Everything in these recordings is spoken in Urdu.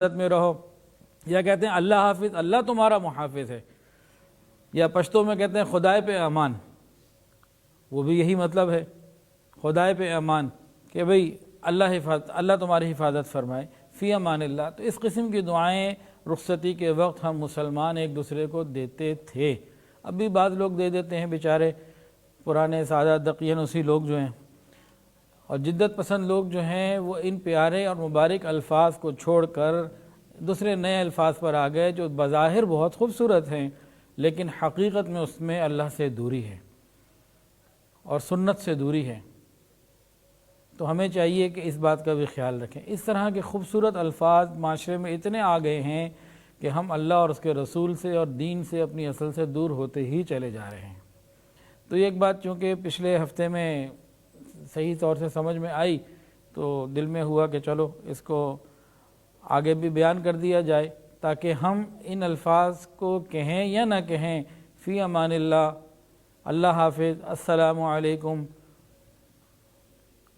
میں رہو، یا کہتے ہیں اللہ حافظ، اللہ تمہارا محافظ ہے، یا پشتو میں کہتے ہیں خدائے پہ امان، وہ بھی یہی مطلب ہے، خدائے پہ امان کہ بھئی اللہ تمہاری حفاظت فرمائے، فی امان اللہ۔ تو اس قسم کی دعائیں رخصتی کے وقت ہم مسلمان ایک دوسرے کو دیتے تھے، اب بھی بعض لوگ دے دیتے ہیں بیچارے، پرانے سادہ دقیق اسی لوگ جو ہیں، اور جدت پسند لوگ جو ہیں وہ ان پیارے اور مبارک الفاظ کو چھوڑ کر دوسرے نئے الفاظ پر آ گئے جو بظاہر بہت خوبصورت ہیں لیکن حقیقت میں اس میں اللہ سے دوری ہے اور سنت سے دوری ہے۔ تو ہمیں چاہیے کہ اس بات کا بھی خیال رکھیں۔ اس طرح کے خوبصورت الفاظ معاشرے میں اتنے آ گئے ہیں کہ ہم اللہ اور اس کے رسول سے اور دین سے اپنی اصل سے دور ہوتے ہی چلے جا رہے ہیں۔ تو یہ ایک بات چونکہ پچھلے ہفتے میں صحیح طور سے سمجھ میں آئی تو دل میں ہوا کہ چلو اس کو آگے بھی بیان کر دیا جائے تاکہ ہم ان الفاظ کو کہیں یا نہ کہیں، فی امان اللہ، اللہ حافظ، السلام علیکم،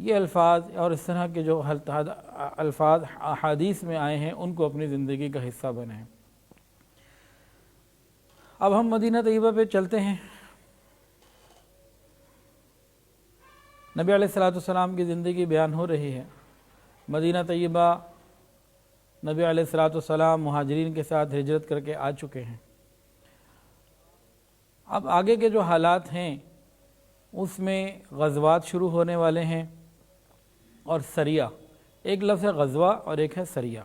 یہ الفاظ اور اس طرح کے جو الفاظ احادیث میں آئے ہیں ان کو اپنی زندگی کا حصہ بنائیں۔ اب ہم مدینہ طیبہ پہ چلتے ہیں۔ نبی علیہ السلام کی زندگی بیان ہو رہی ہے۔ مدینہ طیبہ نبی علیہ السلام مہاجرین کے ساتھ ہجرت کر کے آ چکے ہیں۔ اب آگے کے جو حالات ہیں اس میں غزوات شروع ہونے والے ہیں، اور سریہ، ایک لفظ ہے غزوہ اور ایک ہے سریہ۔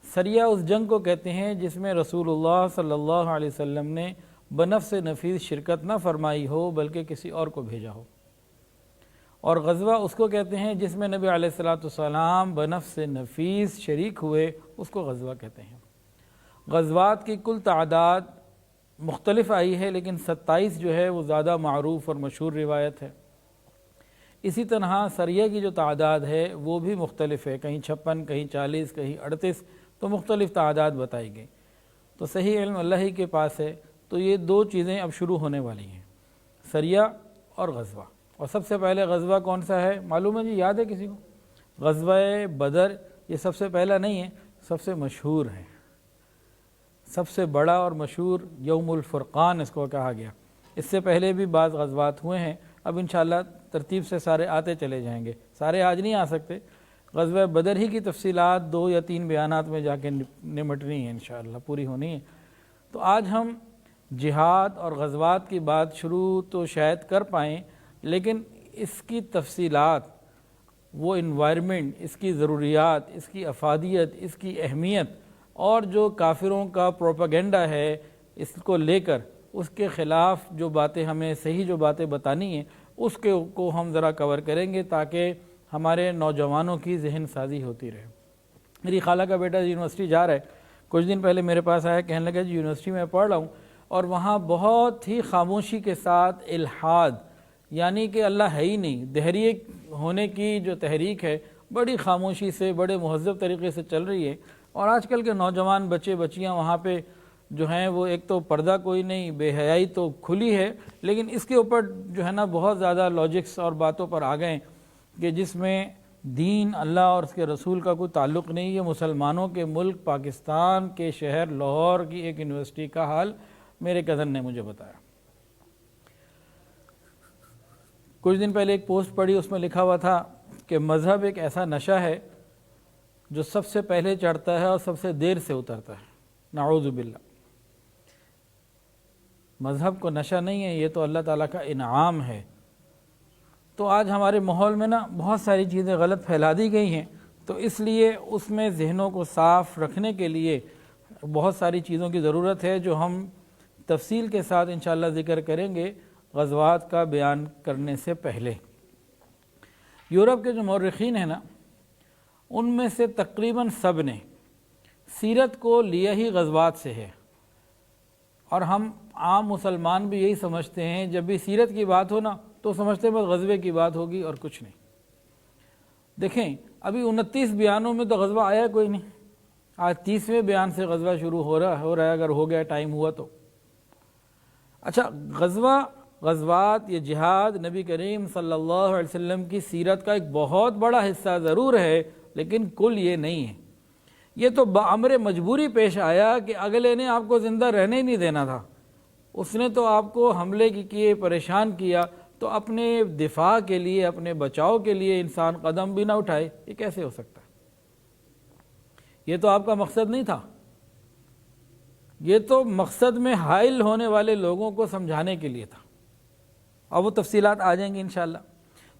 سریہ اس جنگ کو کہتے ہیں جس میں رسول اللہ صلی اللہ علیہ وسلم نے بنفس نفیس شرکت نہ فرمائی ہو بلکہ کسی اور کو بھیجا ہو، اور غزوہ اس کو کہتے ہیں جس میں نبی علیہ السلام بنفس نفیس شریک ہوئے، اس کو غزوہ کہتے ہیں۔ غزوات کی کل تعداد مختلف آئی ہے لیکن 27 جو ہے وہ زیادہ معروف اور مشہور روایت ہے۔ اسی طرح سریہ کی جو تعداد ہے وہ بھی مختلف ہے، کہیں 56، کہیں 40، کہیں 38، تو مختلف تعداد بتائی گئی۔ تو صحیح علم اللہ ہی کے پاس ہے۔ تو یہ دو چیزیں اب شروع ہونے والی ہیں، سریہ اور غزوہ۔ اور سب سے پہلے غزوہ کون سا ہے معلوم ہے جی؟ یاد ہے کسی کو؟ غزوہ بدر، یہ سب سے پہلا نہیں ہے، سب سے مشہور ہے، سب سے بڑا اور مشہور یوم الفرقان اس کو کہا گیا۔ اس سے پہلے بھی بعض غزوات ہوئے ہیں، اب انشاءاللہ ترتیب سے سارے آتے چلے جائیں گے، سارے آج نہیں آ سکتے۔ غزوہ بدر ہی کی تفصیلات 2 یا 3 بیانات میں جا کے نمٹنی ہے، انشاءاللہ پوری ہونی ہے۔ تو آج ہم جہاد اور غزوات کی بات شروع تو شاید کر پائیں، لیکن اس کی تفصیلات، وہ انوائرمنٹ، اس کی ضروریات، اس کی افادیت، اس کی اہمیت، اور جو کافروں کا پروپیگنڈا ہے اس کو لے کر اس کے خلاف جو باتیں ہمیں صحیح جو باتیں بتانی ہیں اس کو ہم ذرا کور کریں گے تاکہ ہمارے نوجوانوں کی ذہن سازی ہوتی رہے۔ میری خالہ کا بیٹا یونیورسٹی جا رہا ہے، کچھ دن پہلے میرے پاس آیا، کہنے لگا جی یونیورسٹی میں پڑھ رہا ہوں اور وہاں بہت ہی خاموشی کے ساتھ الحاد، یعنی کہ اللہ ہے ہی نہیں، دہریے ہونے کی جو تحریک ہے بڑی خاموشی سے بڑے مہذب طریقے سے چل رہی ہے، اور آج کل کے نوجوان بچے بچیاں وہاں پہ جو ہیں وہ ایک تو پردہ کوئی نہیں، بے حیائی تو کھلی ہے، لیکن اس کے اوپر جو ہے نا بہت زیادہ لاجکس اور باتوں پر آ گئے کہ جس میں دین، اللہ اور اس کے رسول کا کوئی تعلق نہیں۔ یہ مسلمانوں کے ملک پاکستان کے شہر لاہور کی ایک یونیورسٹی کا حال میرے کزن نے مجھے بتایا۔ کچھ دن پہلے ایک پوسٹ پڑھی، اس میں لکھا ہوا تھا کہ مذہب ایک ایسا نشہ ہے جو سب سے پہلے چڑھتا ہے اور سب سے دیر سے اترتا ہے، نعوذ باللہ۔ مذہب کو نشہ نہیں ہے، یہ تو اللہ تعالیٰ کا انعام ہے۔ تو آج ہمارے ماحول میں نا بہت ساری چیزیں غلط پھیلا دی گئی ہیں، تو اس لیے اس میں ذہنوں کو صاف رکھنے کے لیے بہت ساری چیزوں کی ضرورت ہے جو ہم تفصیل کے ساتھ انشاءاللہ ذکر کریں گے غزوات کا بیان کرنے سے پہلے۔ یورپ کے جو مورخین ہیں نا، ان میں سے تقریباً سب نے سیرت کو لیا ہی غزوات سے ہے، اور ہم عام مسلمان بھی یہی سمجھتے ہیں، جب بھی سیرت کی بات ہو نا تو سمجھتے ہیں بس غزوے کی بات ہوگی اور کچھ نہیں۔ دیکھیں ابھی 29 بیانوں میں تو غزوہ آیا کوئی نہیں، آج 30ویں بیان سے غزوہ شروع ہو رہا ہے، اگر ہو گیا ٹائم ہوا تو۔ اچھا، غزوات یہ جہاد نبی کریم صلی اللہ علیہ وسلم کی سیرت کا ایک بہت بڑا حصہ ضرور ہے، لیکن کل یہ نہیں ہے۔ یہ تو بامر مجبوری پیش آیا کہ اگلے نے آپ کو زندہ رہنے ہی نہیں دینا تھا، اس نے تو آپ کو حملے کیے، پریشان کیا، تو اپنے دفاع کے لیے، اپنے بچاؤ کے لیے انسان قدم بھی نہ اٹھائے، یہ کیسے ہو سکتا ہے؟ یہ تو آپ کا مقصد نہیں تھا، یہ تو مقصد میں حائل ہونے والے لوگوں کو سمجھانے کے لیے تھا، اور وہ تفصیلات آ جائیں گی انشاءاللہ۔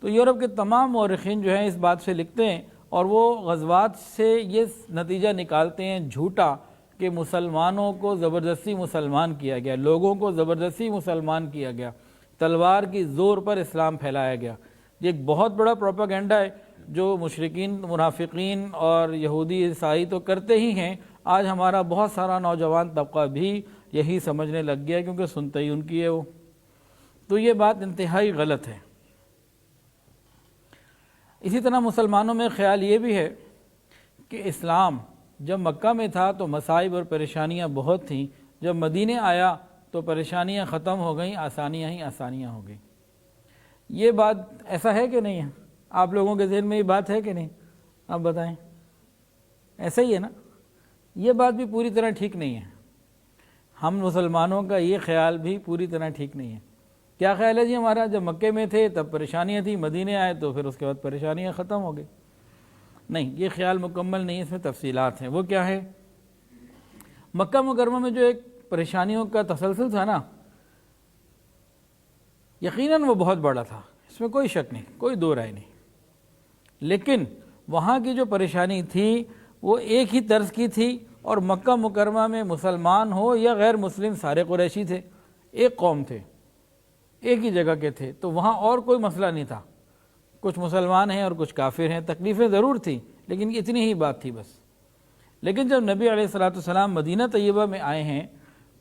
تو یورپ کے تمام مورخین جو ہیں اس بات سے لکھتے ہیں، اور وہ غزوات سے یہ نتیجہ نکالتے ہیں جھوٹا کہ مسلمانوں کو زبردستی مسلمان کیا گیا، لوگوں کو زبردستی مسلمان کیا گیا، تلوار کی زور پر اسلام پھیلایا گیا۔ یہ ایک بہت بڑا پروپیگنڈا ہے جو مشرکین، منافقین اور یہودی عیسائی تو کرتے ہی ہیں، آج ہمارا بہت سارا نوجوان طبقہ بھی یہی سمجھنے لگ گیا کیونکہ سنتے ہی ان کی ہے وہ۔ تو یہ بات انتہائی غلط ہے۔ اسی طرح مسلمانوں میں خیال یہ بھی ہے کہ اسلام جب مکہ میں تھا تو مصائب اور پریشانیاں بہت تھیں، جب مدینے آیا تو پریشانیاں ختم ہو گئیں، آسانیاں ہی آسانیاں ہو گئیں۔ یہ بات ایسا ہے کہ نہیں ہے؟ آپ لوگوں کے ذہن میں یہ بات ہے کہ نہیں؟ آپ بتائیں، ایسا ہی ہے نا؟ یہ بات بھی پوری طرح ٹھیک نہیں ہے۔ ہم مسلمانوں کا یہ خیال بھی پوری طرح ٹھیک نہیں ہے۔ کیا خیال ہے جی ہمارا؟ جب مکے میں تھے تب پریشانیاں تھیں، مدینے آئے تو پھر اس کے بعد پریشانیاں ختم ہو گئی۔ نہیں، یہ خیال مکمل نہیں، اس میں تفصیلات ہیں۔ وہ کیا ہے؟ مکہ مکرمہ میں جو ایک پریشانیوں کا تسلسل تھا نا، یقیناً وہ بہت بڑا تھا، اس میں کوئی شک نہیں، کوئی دو رائے نہیں، لیکن وہاں کی جو پریشانی تھی وہ ایک ہی طرز کی تھی، اور مکہ مکرمہ میں مسلمان ہو یا غیر مسلم سارے قریشی تھے، ایک قوم تھے، ایک ہی جگہ کے تھے، تو وہاں اور کوئی مسئلہ نہیں تھا۔ کچھ مسلمان ہیں اور کچھ کافر ہیں، تکلیفیں ضرور تھیں لیکن اتنی ہی بات تھی بس۔ لیکن جب نبی علیہ السلام مدینہ طیبہ میں آئے ہیں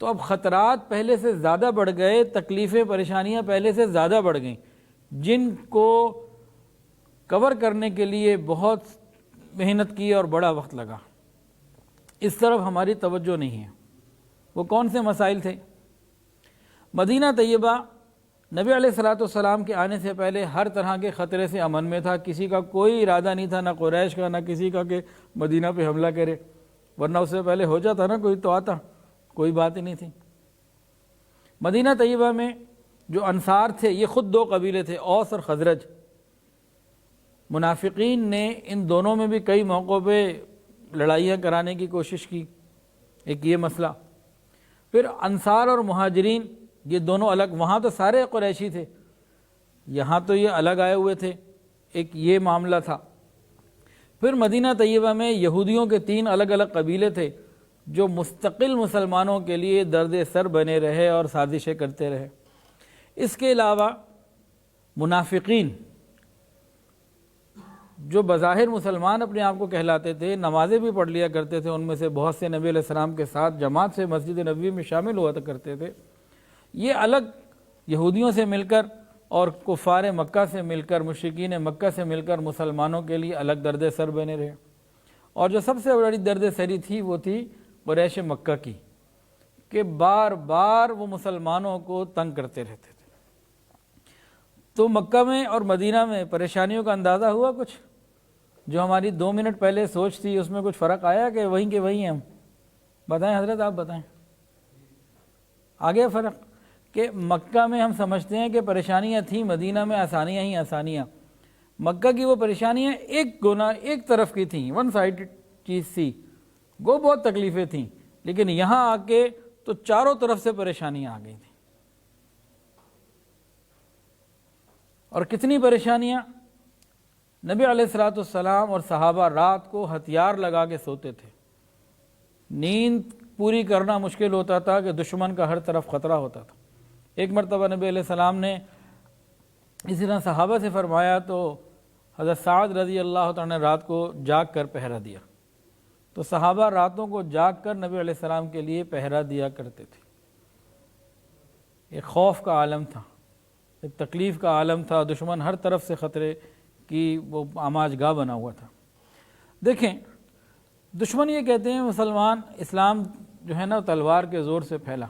تو اب خطرات پہلے سے زیادہ بڑھ گئے، تکلیفیں، پریشانیاں پہلے سے زیادہ بڑھ گئیں، جن کو کور کرنے کے لیے بہت محنت کی اور بڑا وقت لگا۔ اس طرف ہماری توجہ نہیں ہے۔ وہ کون سے مسائل تھے؟ مدینہ طیبہ نبی علیہ السلام کے آنے سے پہلے ہر طرح کے خطرے سے امن میں تھا، کسی کا کوئی ارادہ نہیں تھا، نہ قریش کا نہ کسی کا کہ مدینہ پہ حملہ کرے، ورنہ اس سے پہلے ہو جاتا نا، کوئی تو آتا، کوئی بات ہی نہیں تھی۔ مدینہ طیبہ میں جو انصار تھے یہ خود دو قبیلے تھے، اوس اور خزرج۔ منافقین نے ان دونوں میں بھی کئی موقعوں پہ لڑائیاں کرانے کی کوشش کی، ایک یہ مسئلہ۔ پھر انصار اور مہاجرین یہ دونوں الگ، وہاں تو سارے قریشی تھے، یہاں تو یہ الگ آئے ہوئے تھے، ایک یہ معاملہ تھا۔ پھر مدینہ طیبہ میں یہودیوں کے 3 الگ الگ قبیلے تھے جو مستقل مسلمانوں کے لیے درد سر بنے رہے اور سازشیں کرتے رہے۔ اس کے علاوہ منافقین جو بظاہر مسلمان اپنے آپ کو کہلاتے تھے، نمازیں بھی پڑھ لیا کرتے تھے، ان میں سے بہت سے نبی علیہ السلام کے ساتھ جماعت سے مسجد نبوی میں شامل ہوا کرتے تھے، یہ الگ یہودیوں سے مل کر اور کفار مکہ سے مل کر، مشرکین مکہ سے مل کر مسلمانوں کے لیے الگ درد سر بنے رہے۔ اور جو سب سے بڑی درد سری تھی وہ تھی قریش مکہ کی، کہ بار بار وہ مسلمانوں کو تنگ کرتے رہتے تھے۔ تو مکہ میں اور مدینہ میں پریشانیوں کا اندازہ ہوا کچھ؟ جو ہماری 2 منٹ پہلے سوچ تھی اس میں کچھ فرق آیا کہ وہیں کے وہیں ہیں ہم؟ بتائیں حضرت، آپ بتائیں، آ گیا فرق؟ کہ مکہ میں ہم سمجھتے ہیں کہ پریشانیاں تھیں، مدینہ میں آسانیاں ہی آسانیاں۔ مکہ کی وہ پریشانیاں ایک گنا، ایک طرف کی تھیں، ون سائیڈ چیز تھی، وہ بہت تکلیفیں تھیں، لیکن یہاں آ کے تو چاروں طرف سے پریشانیاں آ گئی تھیں۔ اور کتنی پریشانیاں؟ نبی علیہ السلام اور صحابہ رات کو ہتھیار لگا کے سوتے تھے، نیند پوری کرنا مشکل ہوتا تھا کہ دشمن کا ہر طرف خطرہ ہوتا تھا۔ ایک مرتبہ نبی علیہ السلام نے اسی طرح صحابہ سے فرمایا تو حضرت سعد رضی اللہ تعالیٰ نے رات کو جاگ کر پہرا دیا، تو صحابہ راتوں کو جاگ کر نبی علیہ السلام کے لیے پہرا دیا کرتے تھے۔ ایک خوف کا عالم تھا، ایک تکلیف کا عالم تھا، دشمن ہر طرف سے خطرے کی وہ آماج گاہ بنا ہوا تھا۔ دیکھیں، دشمن یہ کہتے ہیں مسلمان اسلام جو ہے نا تلوار کے زور سے پھیلا،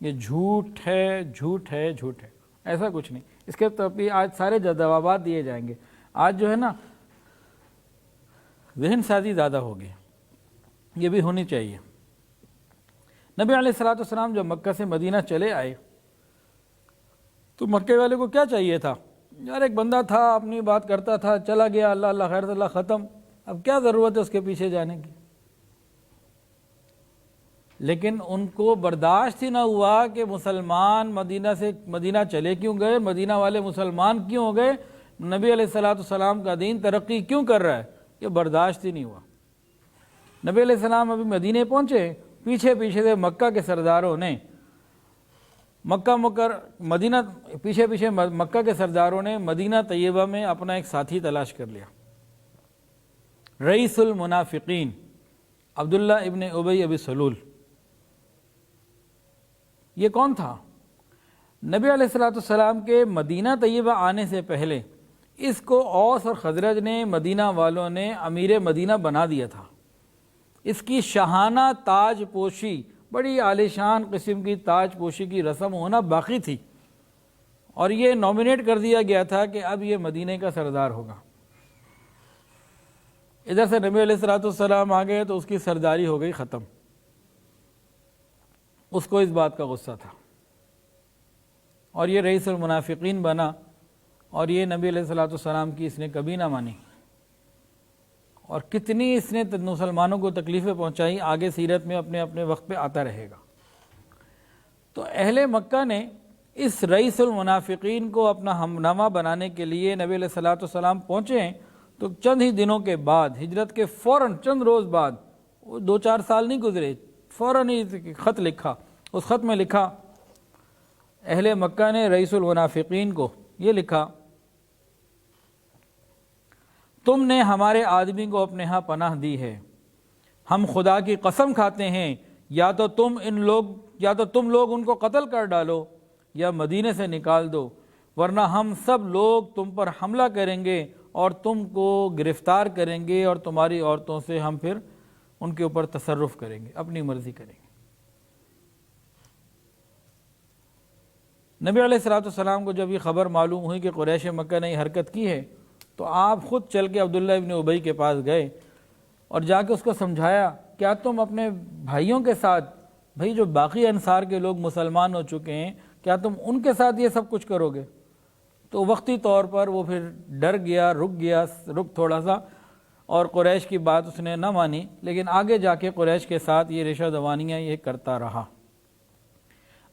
یہ جھوٹ ہے، جھوٹ ہے، جھوٹ ہے، ایسا کچھ نہیں۔ اس کے تو آج سارے جوابات دیے جائیں گے۔ آج جو ہے نا ذہن سازی زیادہ ہو گئی، یہ بھی ہونی چاہیے۔ نبی علیہ الصلوۃ والسلام جب مکہ سے مدینہ چلے آئے تو مکے والے کو کیا چاہیے تھا؟ یار ایک بندہ تھا، اپنی بات کرتا تھا، چلا گیا، اللہ اللہ خیر اللہ ختم، اب کیا ضرورت ہے اس کے پیچھے جانے کی؟ لیکن ان کو برداشت ہی نہ ہوا کہ مسلمان مدینہ سے مدینہ چلے کیوں گئے، مدینہ والے مسلمان کیوں ہو گئے، نبی علیہ الصلوۃ والسلام کا دین ترقی کیوں کر رہا ہے، یہ برداشت ہی نہیں ہوا۔ نبی علیہ السلام ابھی مدینے پہنچے، پیچھے پیچھے سے مکہ کے سرداروں نے مکہ کے سرداروں نے مدینہ طیبہ میں اپنا ایک ساتھی تلاش کر لیا، رئیس المنافقین عبداللہ ابن ابی ابی سلول۔ یہ کون تھا؟ نبی علیہ الصلوۃ والسلام کے مدینہ طیبہ آنے سے پہلے اس کو اوس اور خزرج نے، مدینہ والوں نے امیر مدینہ بنا دیا تھا۔ اس کی شاہانہ تاج پوشی، بڑی عالیشان قسم کی تاج پوشی کی رسم ہونا باقی تھی، اور یہ نامینیٹ کر دیا گیا تھا کہ اب یہ مدینہ کا سردار ہوگا۔ ادھر سے نبی علیہ الصلوۃ والسلام آ گئے تو اس کی سرداری ہو گئی ختم، اس کو اس بات کا غصہ تھا، اور یہ رئیس المنافقین بنا، اور یہ نبی علیہ الصلوۃ والسلام کی اس نے کبھی نہ مانی، اور کتنی اس نے مسلمانوں کو تکلیفیں پہنچائی، آگے سیرت میں اپنے اپنے وقت پہ آتا رہے گا۔ تو اہل مکہ نے اس رئیس المنافقین کو اپنا ہمنامہ بنانے کے لیے نبی علیہ الصلوۃ والسلام پہنچے ہیں، تو چند ہی دنوں کے بعد، ہجرت کے فوراً چند روز بعد، 2-4 سال نہیں گزرے، فوراً ہی خط لکھا۔ اس خط میں لکھا، اہل مکہ نے رئیس المنافقین کو یہ لکھا، تم نے ہمارے آدمی کو اپنے ہاں پناہ دی ہے، ہم خدا کی قسم کھاتے ہیں یا تو تم لوگ ان کو قتل کر ڈالو یا مدینے سے نکال دو، ورنہ ہم سب لوگ تم پر حملہ کریں گے اور تم کو گرفتار کریں گے، اور تمہاری عورتوں سے ہم پھر ان کے اوپر تصرف کریں گے، اپنی مرضی کریں گے۔ نبی علیہ الصلوۃ والسلام کو جب یہ خبر معلوم ہوئی کہ قریش مکہ نے یہ حرکت کی ہے، تو آپ خود چل کے عبداللہ ابن ابی کے پاس گئے اور جا کے اس کو سمجھایا، کیا تم اپنے بھائیوں کے ساتھ، بھائی جو باقی انصار کے لوگ مسلمان ہو چکے ہیں، کیا تم ان کے ساتھ یہ سب کچھ کرو گے؟ تو وقتی طور پر وہ پھر ڈر گیا، رک تھوڑا سا، اور قریش کی بات اس نے نہ مانی، لیکن آگے جا کے قریش کے ساتھ یہ ریشہ دوانیاں یہ کرتا رہا،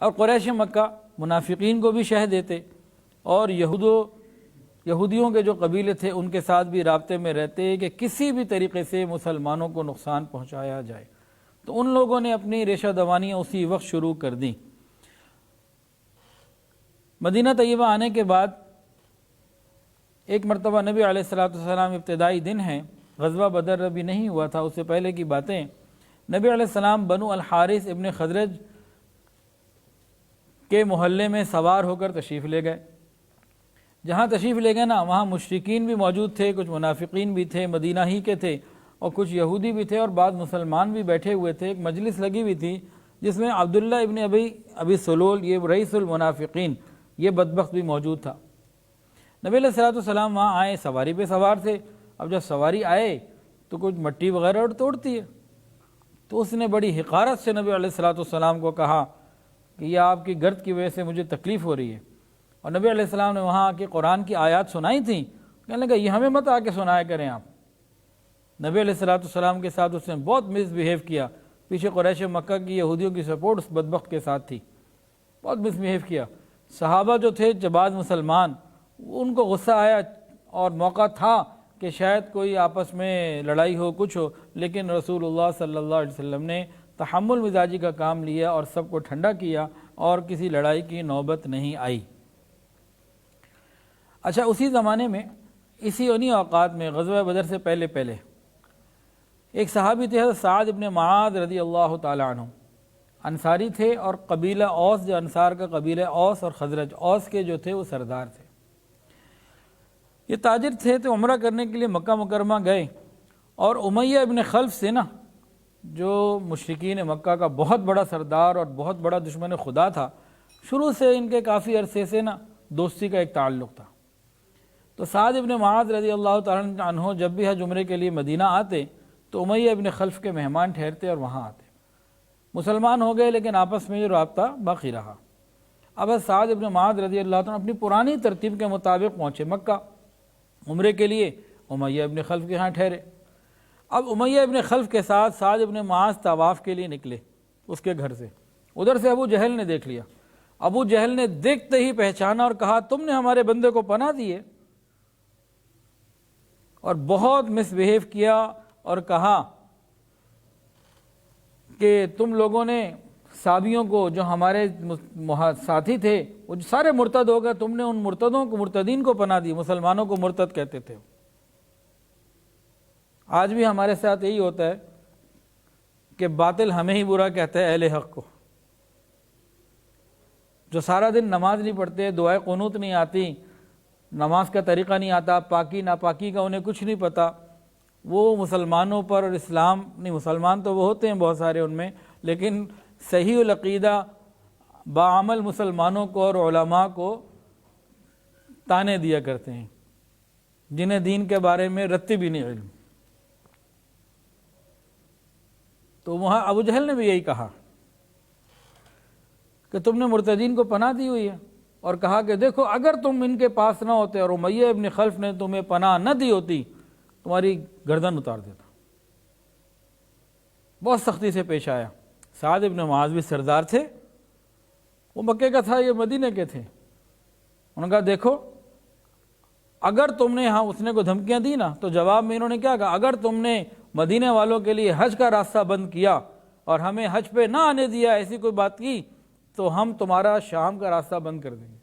اور قریش مکہ منافقین کو بھی شہ دیتے، اور یہودیوں کے جو قبیلے تھے ان کے ساتھ بھی رابطے میں رہتے کہ کسی بھی طریقے سے مسلمانوں کو نقصان پہنچایا جائے۔ تو ان لوگوں نے اپنی ریشہ دوانیاں اسی وقت شروع کر دیں۔ مدینہ طیبہ آنے کے بعد ایک مرتبہ نبی علیہ الصلوۃ والسلام، ابتدائی دن ہے، غزوہ بدر ابھی نہیں ہوا تھا، اس سے پہلے کی باتیں، نبی علیہ السلام بنو الحارث ابن خزرج کے محلے میں سوار ہو کر تشریف لے گئے۔ جہاں تشریف لے گئے نا، وہاں مشرکین بھی موجود تھے، کچھ منافقین بھی تھے، مدینہ ہی کے تھے، اور کچھ یہودی بھی تھے، اور بعض مسلمان بھی بیٹھے ہوئے تھے۔ ایک مجلس لگی ہوئی تھی جس میں عبداللہ ابن ابی سلول، یہ رئیس المنافقین، یہ بدبخت بھی موجود تھا۔ نبی علیہ الصلوۃ والسلام وہاں آئے، سواری پہ سوار تھے۔ اب جب سواری آئے تو کچھ مٹی وغیرہ توڑتی ہے، تو اس نے بڑی حقارت سے نبی علیہ الصلوۃ والسلام کو کہا کہ یہ آپ کی گرد کی وجہ سے مجھے تکلیف ہو رہی ہے۔ اور نبی علیہ السلام نے وہاں آ کے قرآن کی آیات سنائی تھیں، کہنے لگا یہ ہمیں مت آ کے سنایا کریں آپ۔ نبی علیہ الصلوۃ والسلام کے ساتھ اس نے بہت مس بہیو کیا، پیچھے قریش مکہ کی یہودیوں کی سپورٹ اس بدبخت کے ساتھ تھی، بہت مس بہیو کیا۔ صحابہ جو تھے، بعض مسلمان، ان کو غصہ آیا، اور موقع تھا کہ شاید کوئی آپس میں لڑائی ہو، کچھ ہو، لیکن رسول اللہ صلی اللہ علیہ وسلم نے تحمل مزاجی کا کام لیا اور سب کو ٹھنڈا کیا، اور کسی لڑائی کی نوبت نہیں آئی۔ اچھا، اسی زمانے میں، انہی اوقات میں، غزوہ بدر سے پہلے ایک صحابی تھے، حضرت سعد ابن معاذ رضی اللہ تعالی عنہ، انصاری تھے، اور قبیلہ اوس، جو انصار کا قبیلہ اوس اور خزرج، اوس کے جو تھے وہ سردار تھے۔ یہ تاجر تھے، تو عمرہ کرنے کے لیے مکہ مکرمہ گئے، اور امیہ ابن خلف سے نا، جو مشرکین مکہ کا بہت بڑا سردار اور بہت بڑا دشمن خدا تھا، شروع سے ان کے کافی عرصے سے نا دوستی کا ایک تعلق تھا۔ تو سعد ابن معاذ رضی اللہ تعالیٰ عنہ جب بھی حج عمرے کے لیے مدینہ آتے تو امیہ ابن خلف کے مہمان ٹھہرتے اور وہاں آتے، مسلمان ہو گئے لیکن آپس میں جو رابطہ باقی رہا۔ اب سعد ابن معاذ رضی اللہ عنہ اپنی پرانی ترتیب کے مطابق پہنچے مکہ عمرے کے لیے، امیہ ابن خلف کے ہاں ٹھہرے۔ اب امیہ ابن خلف کے ساتھ سعد ابن معاذ طواف کے لیے نکلے اس کے گھر سے، ادھر سے ابو جہل نے دیکھ لیا، ابو جہل نے دیکھتے ہی پہچانا اور کہا تم نے ہمارے بندے کو پناہ دی ہے، اور بہت مس بہیو کیا اور کہا کہ تم لوگوں نے صحابیوں کو جو ہمارے ساتھی تھے وہ سارے مرتد ہو گئے، تم نے ان مرتدوں کو مرتدین کو پناہ دی، مسلمانوں کو مرتد کہتے تھے۔ آج بھی ہمارے ساتھ یہی ہوتا ہے کہ باطل ہمیں ہی برا کہتا ہے اہل حق کو، جو سارا دن نماز نہیں پڑھتے، دعائے قنوت نہیں آتی، نماز کا طریقہ نہیں آتا، پاکی ناپاکی کا انہیں کچھ نہیں پتہ، وہ مسلمانوں پر اور اسلام نہیں، مسلمان تو وہ ہوتے ہیں بہت سارے ان میں، لیکن صحیح العقیدہ باعمل مسلمانوں کو اور علماء کو تانے دیا کرتے ہیں جنہیں دین کے بارے میں رتی بھی نہیں علم۔ تو وہاں ابو جہل نے بھی یہی کہا کہ تم نے مرتدین کو پناہ دی ہوئی ہے، اور کہا کہ دیکھو اگر تم ان کے پاس نہ ہوتے اور امیہ ابن خلف نے تمہیں پناہ نہ دی ہوتی تمہاری گردن اتار دیتا۔ بہت سختی سے پیش آیا۔ سعد ابن معاذ بھی سردار تھے، وہ مکے کا تھا، یہ مدینے کے تھے۔ انہوں نے کہا دیکھو اگر تم نے اس نے کو دھمکیاں دی نا، تو جواب میں انہوں نے کیا کہا، اگر تم نے مدینے والوں کے لیے حج کا راستہ بند کیا اور ہمیں حج پہ نہ آنے دیا، ایسی کوئی بات کی تو ہم تمہارا شام کا راستہ بند کر دیں گے۔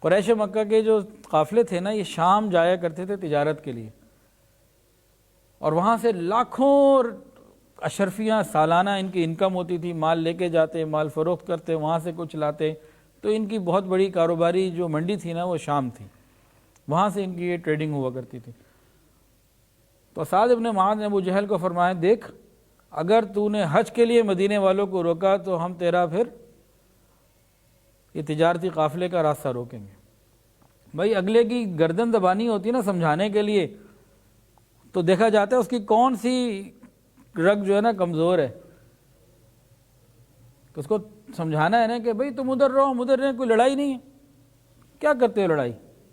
قریش مکہ کے جو قافلے تھے نا، یہ شام جایا کرتے تھے تجارت کے لیے، اور وہاں سے لاکھوں اشرفیاں سالانہ ان کی انکم ہوتی تھی، مال لے کے جاتے، مال فروخت کرتے، وہاں سے کچھ لاتے، تو ان کی بہت بڑی کاروباری جو منڈی تھی نا وہ شام تھی، وہاں سے ان کی یہ ٹریڈنگ ہوا کرتی تھی۔ تو سعد ابن معاذ نے ابو جہل کو فرمایا دیکھ اگر تو نے حج کے لیے مدینے والوں کو روکا تو ہم تیرا پھر یہ تجارتی قافلے کا راستہ روکیں گے۔ بھائی اگلے کی گردن دبانی ہوتی ہے نا سمجھانے کے لیے، تو دیکھا جاتا ہے اس کی کون سی رگ جو ہے نا کمزور ہے، تو اس کو سمجھانا ہے نا کہ بھائی تم ادھر رہو، ہم ادھر رہیں، کوئی لڑائی نہیں ہے، کیا کرتے ہو لڑائی،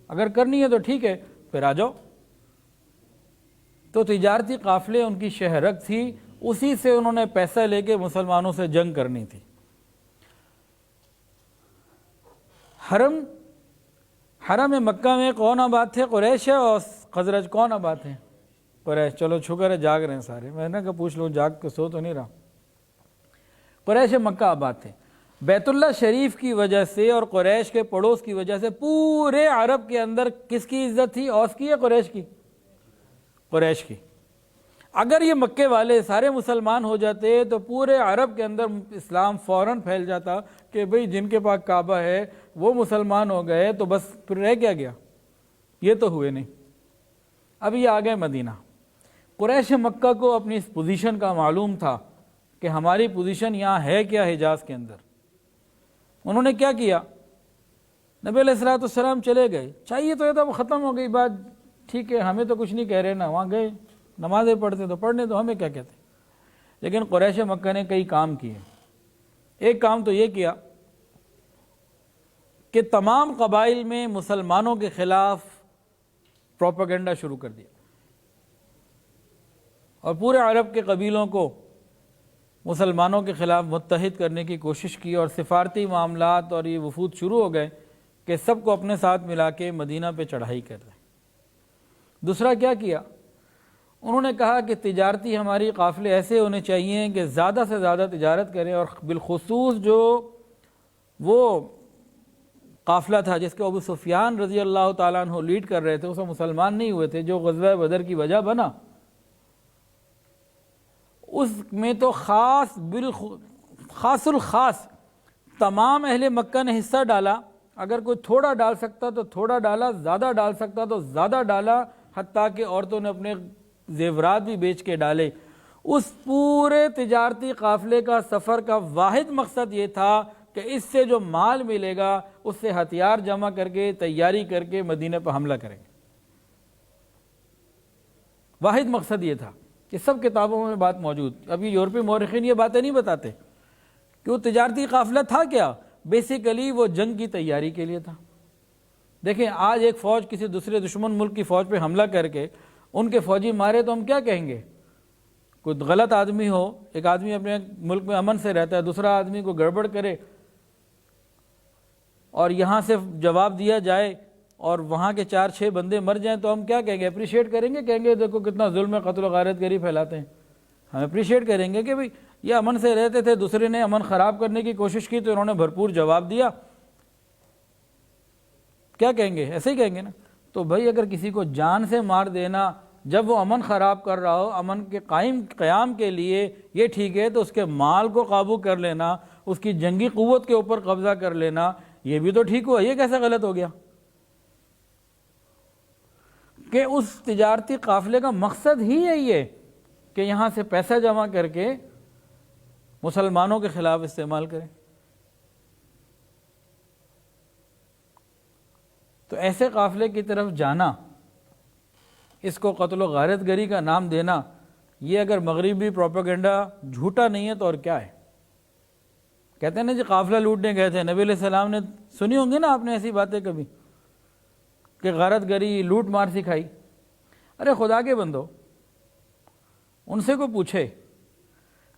اگر کرنی ہے تو ٹھیک ہے پھر آ جاؤ۔ تو تجارتی قافلے ان کی شہرت تھی، اسی سے انہوں نے پیسہ لے کے مسلمانوں سے جنگ کرنی تھی۔ حرم مکہ میں کون آباد تھے؟ قریش اور خزرج۔ کون آباد ہیں؟ قریش۔ چلو شکر ہے جاگ رہے ہیں سارے، میں نے کہا پوچھ لوں جاگ کے سو تو نہیں رہا۔ قریش مکہ آباد تھے۔ بیت اللہ شریف کی وجہ سے اور قریش کے پڑوس کی وجہ سے پورے عرب کے اندر کس کی عزت تھی؟ اوس کی یا قریش کی؟ قریش کی۔ اگر یہ مکے والے سارے مسلمان ہو جاتے تو پورے عرب کے اندر اسلام فوراً پھیل جاتا کہ بھئی جن کے پاس کعبہ ہے وہ مسلمان ہو گئے، تو بس پھر رہ کیا گیا؟ یہ تو ہوئے نہیں۔ اب یہ آ گئے مدینہ۔ قریش مکہ کو اپنی اس پوزیشن کا معلوم تھا کہ ہماری پوزیشن یہاں ہے کیا حجاز کے اندر۔ انہوں نے کیا کیا؟ نبی علیہ الصلوۃ والسلام چلے گئے، چاہیے تو یہ تھا وہ ختم ہو گئی بات، ٹھیک ہے ہمیں تو کچھ نہیں کہہ رہے نا، وہاں گئے نمازیں پڑھتے تو پڑھنے تو ہمیں کیا کہتے۔ لیکن قریش مکہ نے کئی کام کیے۔ ایک کام تو یہ کیا کہ تمام قبائل میں مسلمانوں کے خلاف پروپیگنڈا شروع کر دیا، اور پورے عرب کے قبیلوں کو مسلمانوں کے خلاف متحد کرنے کی کوشش کی، اور سفارتی معاملات اور یہ وفود شروع ہو گئے کہ سب کو اپنے ساتھ ملا کے مدینہ پہ چڑھائی کر دیں۔ دوسرا کیا کیا؟ انہوں نے کہا کہ تجارتی ہماری قافلے ایسے ہونے چاہیے کہ زیادہ سے زیادہ تجارت کریں، اور بالخصوص جو وہ قافلہ تھا جس کو ابو سفیان رضی اللہ تعالیٰ عنہ لیڈ کر رہے تھے، اس میں مسلمان نہیں ہوئے تھے، جو غزوہ بدر کی وجہ بنا، اس میں تو خاص الخاص تمام اہل مکہ نے حصہ ڈالا۔ اگر کوئی تھوڑا ڈال سکتا تو تھوڑا ڈالا، زیادہ ڈال سکتا تو زیادہ ڈالا، حتیٰ کہ عورتوں نے اپنے زیورات بھی بیچ کے ڈالے۔ اس پورے تجارتی قافلے کا سفر کا واحد مقصد یہ تھا کہ اس سے جو مال ملے گا اس سے ہتھیار جمع کر کے تیاری کر کے مدینے پر حملہ کریں گے۔ واحد مقصد یہ تھا یہ سب کتابوں میں بات موجود. اب یہ یورپی مورخین یہ باتیں نہیں بتاتے کہ وہ تجارتی قافلہ تھا کیا. بیسیکلی وہ جنگ کی تیاری کے لیے تھا. دیکھیں آج ایک فوج کسی دوسرے دشمن ملک کی فوج پہ حملہ کر کے ان کے فوجی مارے تو ہم کیا کہیں گے؟ کوئی غلط آدمی ہو، ایک آدمی اپنے ملک میں امن سے رہتا ہے، دوسرا آدمی کو گڑبڑ کرے اور یہاں سے جواب دیا جائے اور وہاں کے 4-6 بندے مر جائیں تو ہم کیا کہیں گے؟ اپریشیٹ کریں گے؟ کہیں گے دیکھو کتنا ظلم ہے، قتل و غارت گری پھیلاتے ہیں. ہم اپریشیٹ کریں گے کہ بھئی یہ امن سے رہتے تھے، دوسرے نے امن خراب کرنے کی کوشش کی تو انہوں نے بھرپور جواب دیا. کیا کہیں گے؟ ایسے ہی کہیں گے نا. تو بھائی اگر کسی کو جان سے مار دینا جب وہ امن خراب کر رہا ہو، امن کے قیام کے لیے یہ ٹھیک ہے، تو اس کے مال کو قابو کر لینا، اس کی جنگی قوت کے اوپر قبضہ کر لینا، یہ بھی تو ٹھیک ہوا. یہ کیسے غلط ہو گیا؟ کہ اس تجارتی قافلے کا مقصد ہی یہی ہے کہ یہاں سے پیسہ جمع کر کے مسلمانوں کے خلاف استعمال کریں. تو ایسے قافلے کی طرف جانا، اس کو قتل و غارت گری کا نام دینا، یہ اگر مغربی پروپیگنڈا جھوٹا نہیں ہے تو اور کیا ہے؟ کہتے ہیں نا جی قافلہ لوٹنے گئے تھے، نبی علیہ السلام نے سنی ہوں گی نا آپ نے ایسی باتیں کبھی کہ غارت گری لوٹ مار سکھائی. ارے خدا کے بندو، ان سے کوئی پوچھے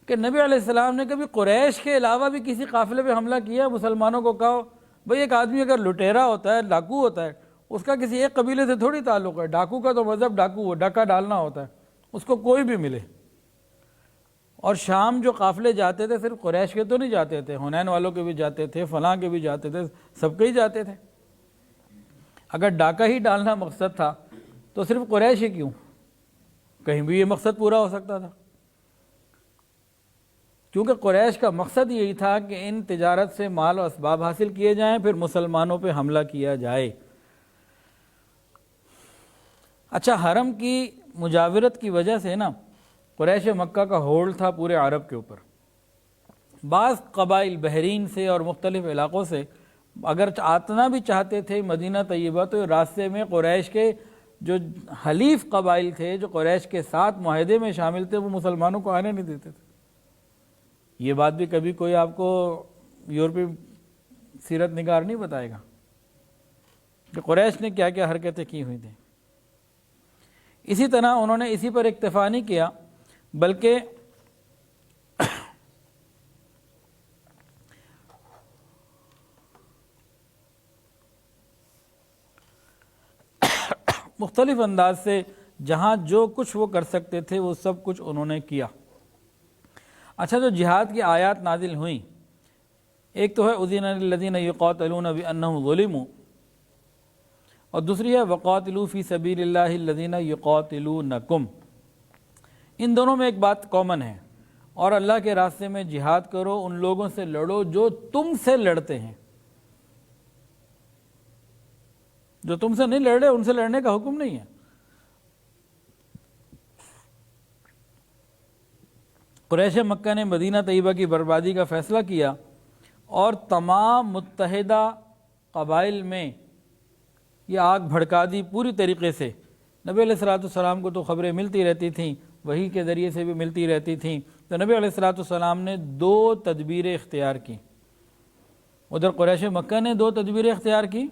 کہ نبی علیہ السلام نے کبھی قریش کے علاوہ بھی کسی قافلے پہ حملہ کیا؟ مسلمانوں کو کہو بھئی ایک آدمی اگر لٹیرا ہوتا ہے، ڈاکو ہوتا ہے، اس کا کسی ایک قبیلے سے تھوڑی تعلق ہے. ڈاکو کا تو مذہب ڈاکو ہو، ڈاکہ ڈالنا ہوتا ہے، اس کو کوئی بھی ملے. اور شام جو قافلے جاتے تھے صرف قریش کے تو نہیں جاتے تھے، حنین والوں کے بھی جاتے تھے، فلاں کے بھی جاتے تھے، سب کے ہی جاتے تھے. اگر ڈاکہ ہی ڈالنا مقصد تھا تو صرف قریش ہی کیوں؟ کہیں بھی یہ مقصد پورا ہو سکتا تھا. کیونکہ قریش کا مقصد یہی تھا کہ ان تجارت سے مال و اسباب حاصل کیے جائیں، پھر مسلمانوں پہ حملہ کیا جائے. اچھا، حرم کی مجاورت کی وجہ سے نا قریش مکہ کا ہولڈ تھا پورے عرب کے اوپر. بعض قبائل بحرین سے اور مختلف علاقوں سے اگر آتنا بھی چاہتے تھے مدینہ طیبہ تو راستے میں قریش کے جو حلیف قبائل تھے، جو قریش کے ساتھ معاہدے میں شامل تھے، وہ مسلمانوں کو آنے نہیں دیتے تھے. یہ بات بھی کبھی کوئی آپ کو یورپی سیرت نگار نہیں بتائے گا کہ قریش نے کیا کیا حرکتیں کی ہوئی تھیں. اسی طرح انہوں نے اسی پر اکتفا نہیں کیا، بلکہ مختلف انداز سے جہاں جو کچھ وہ کر سکتے تھے وہ سب کچھ انہوں نے کیا. اچھا، جو جہاد کی آیات نازل ہوئیں، ایک تو ہے اذن للذین یقاتلون بانہم ظلموا، اور دوسری ہے وقاتلوا فی سبیل اللہ الذین یقاتلونکم. ان دونوں میں ایک بات کامن ہے، اور اللہ کے راستے میں جہاد کرو، ان لوگوں سے لڑو جو تم سے لڑتے ہیں. جو تم سے نہیں لڑ رہے ان سے لڑنے کا حکم نہیں ہے. قریش مکہ نے مدینہ طیبہ کی بربادی کا فیصلہ کیا اور تمام متحدہ قبائل میں یہ آگ بھڑکا دی پوری طریقے سے. نبی علیہ السلام کو تو خبریں ملتی رہتی تھیں، وحی کے ذریعے سے بھی ملتی رہتی تھیں. تو نبی علیہ السلام نے 2 تدبیریں اختیار کی. ادھر قریش مکہ نے 2 تدبیریں اختیار کی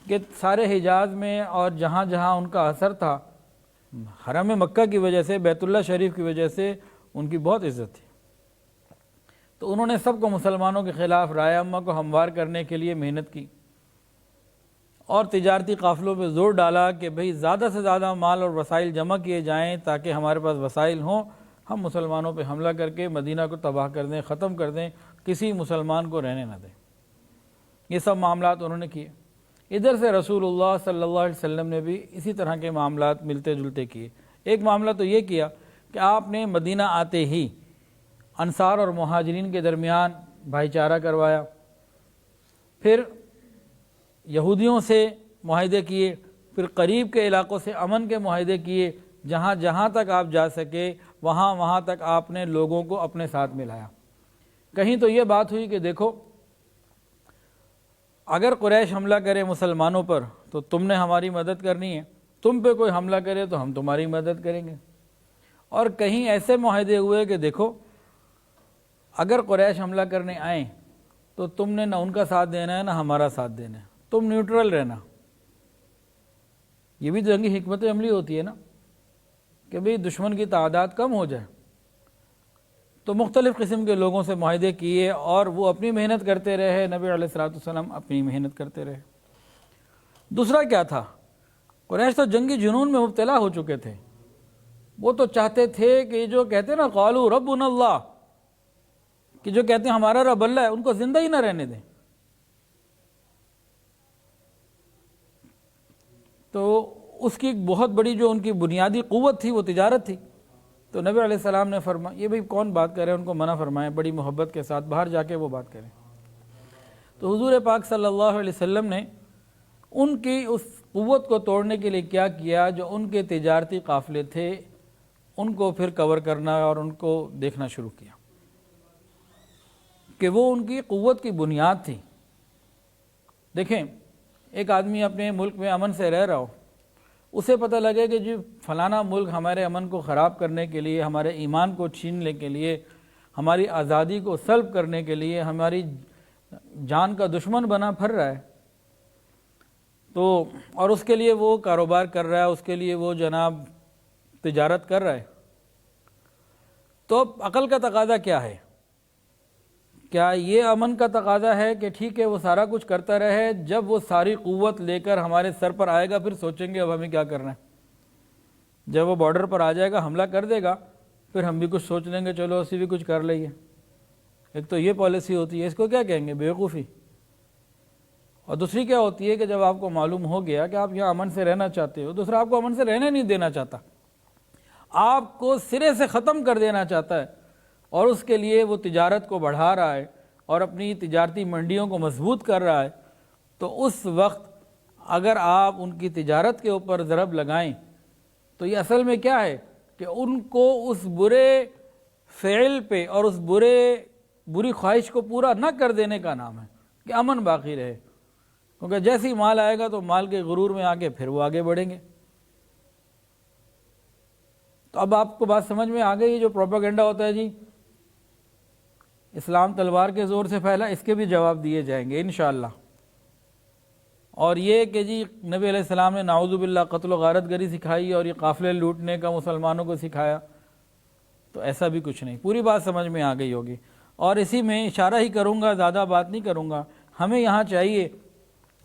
کہ سارے حجاز میں اور جہاں جہاں ان کا اثر تھا، حرم مکہ کی وجہ سے، بیت اللہ شریف کی وجہ سے ان کی بہت عزت تھی. تو انہوں نے سب کو مسلمانوں کے خلاف رائے عامہ کو ہموار کرنے کے لیے محنت کی اور تجارتی قافلوں پہ زور ڈالا کہ بھئی زیادہ سے زیادہ مال اور وسائل جمع کیے جائیں تاکہ ہمارے پاس وسائل ہوں، ہم مسلمانوں پہ حملہ کر کے مدینہ کو تباہ کر دیں، ختم کر دیں، کسی مسلمان کو رہنے نہ دیں. یہ سب معاملات انہوں نے کیے. ادھر سے رسول اللہ صلی اللہ علیہ وسلم نے بھی اسی طرح کے معاملات ملتے جلتے کیے. ایک معاملہ تو یہ کیا کہ آپ نے مدینہ آتے ہی انصار اور مہاجرین کے درمیان بھائی چارہ کروایا، پھر یہودیوں سے معاہدے کیے، پھر قریب کے علاقوں سے امن کے معاہدے کیے. جہاں جہاں تک آپ جا سکے وہاں وہاں تک آپ نے لوگوں کو اپنے ساتھ ملایا. کہیں تو یہ بات ہوئی کہ دیکھو اگر قریش حملہ کرے مسلمانوں پر تو تم نے ہماری مدد کرنی ہے، تم پہ کوئی حملہ کرے تو ہم تمہاری مدد کریں گے. اور کہیں ایسے معاہدے ہوئے کہ دیکھو اگر قریش حملہ کرنے آئیں تو تم نے نہ ان کا ساتھ دینا ہے نہ ہمارا ساتھ دینا ہے، تم نیوٹرل رہنا۔ یہ بھی جنگی حکمت عملی ہوتی ہے نا کہ بھئی دشمن کی تعداد کم ہو جائے۔ تو مختلف قسم کے لوگوں سے معاہدے کیے اور وہ اپنی محنت کرتے رہے، نبی علیہ الصلوۃ والسلام اپنی محنت کرتے رہے۔ دوسرا کیا تھا، قریش تو جنگی جنون میں مبتلا ہو چکے تھے، وہ تو چاہتے تھے کہ جو کہتے ہیں نا قالوا ربنا اللہ، کہ جو کہتے ہیں ہمارا رب اللہ ہے، ان کو زندہ ہی نہ رہنے دیں۔ تو اس کی بہت بڑی جو ان کی بنیادی قوت تھی وہ تجارت تھی۔ تو نبی علیہ السلام نے فرمایا، یہ بھئی کون بات کرے، ان کو منع فرمائے بڑی محبت کے ساتھ، باہر جا کے وہ بات کریں۔ تو حضور پاک صلی اللہ علیہ وسلم نے ان کی اس قوت کو توڑنے کے لیے کیا کیا، جو ان کے تجارتی قافلے تھے ان کو پھر کور کرنا اور ان کو دیکھنا شروع کیا کہ وہ ان کی قوت کی بنیاد تھی۔ دیکھیں ایک آدمی اپنے ملک میں امن سے رہ رہا ہو، اسے پتہ لگے کہ جی فلانا ملک ہمارے امن کو خراب کرنے کے لیے، ہمارے ایمان کو چھیننے کے لیے، ہماری آزادی کو سلب کرنے کے لیے، ہماری جان کا دشمن بنا پھر رہا ہے، تو اور اس کے لیے وہ کاروبار کر رہا ہے، اس کے لیے وہ جناب تجارت کر رہا ہے، تو عقل کا تقاضا کیا ہے؟ کیا یہ امن کا تقاضا ہے کہ ٹھیک ہے وہ سارا کچھ کرتا رہے، جب وہ ساری قوت لے کر ہمارے سر پر آئے گا پھر سوچیں گے اب ہمیں کیا کرنا ہے؟ جب وہ بارڈر پر آ جائے گا، حملہ کر دے گا، پھر ہم بھی کچھ سوچ لیں گے چلو اسی بھی کچھ کر لئیے۔ ایک تو یہ پالیسی ہوتی ہے، اس کو کیا کہیں گے؟ بیوقوفی۔ اور دوسری کیا ہوتی ہے کہ جب آپ کو معلوم ہو گیا کہ آپ یہاں امن سے رہنا چاہتے ہو، دوسرا آپ کو امن سے رہنے نہیں دینا چاہتا، آپ کو سرے سے ختم کر دینا چاہتا ہے، اور اس کے لیے وہ تجارت کو بڑھا رہا ہے اور اپنی تجارتی منڈیوں کو مضبوط کر رہا ہے، تو اس وقت اگر آپ ان کی تجارت کے اوپر ضرب لگائیں تو یہ اصل میں کیا ہے کہ ان کو اس برے فعل پہ اور اس بری خواہش کو پورا نہ کر دینے کا نام ہے کہ امن باقی رہے، کیونکہ جیسے ہی مال آئے گا تو مال کے غرور میں آ کے پھر وہ آگے بڑھیں گے۔ تو اب آپ کو بات سمجھ میں آ گئی، جو پروپیگنڈا ہوتا ہے جی اسلام تلوار کے زور سے پھیلا، اس کے بھی جواب دیے جائیں گے انشاءاللہ۔ اور یہ کہ جی نبی علیہ السلام نے نعوذ باللہ قتل و غارت گری سکھائی اور یہ قافلے لوٹنے کا مسلمانوں کو سکھایا، تو ایسا بھی کچھ نہیں، پوری بات سمجھ میں آ گئی ہوگی۔ اور اسی میں اشارہ ہی کروں گا، زیادہ بات نہیں کروں گا۔ ہمیں یہاں چاہیے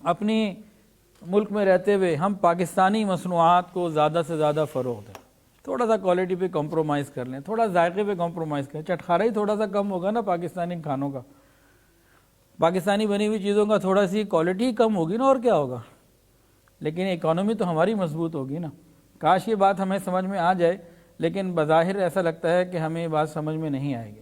اپنی ملک میں رہتے ہوئے ہم پاکستانی مصنوعات کو زیادہ سے زیادہ فروغ دیں، تھوڑا سا کوالٹی پہ کمپرومائز کر لیں، تھوڑا ذائقے پہ کمپرومائز کریں، چٹخارا ہی تھوڑا سا کم ہوگا نا پاکستانی کھانوں کا، پاکستانی بنی ہوئی چیزوں کا تھوڑا سی کوالٹی ہی کم ہوگی نا، اور کیا ہوگا، لیکن اکانومی تو ہماری مضبوط ہوگی نا۔ کاش یہ بات ہمیں سمجھ میں آ جائے، لیکن بظاہر ایسا لگتا ہے کہ ہمیں یہ بات سمجھ میں نہیں آئے گی۔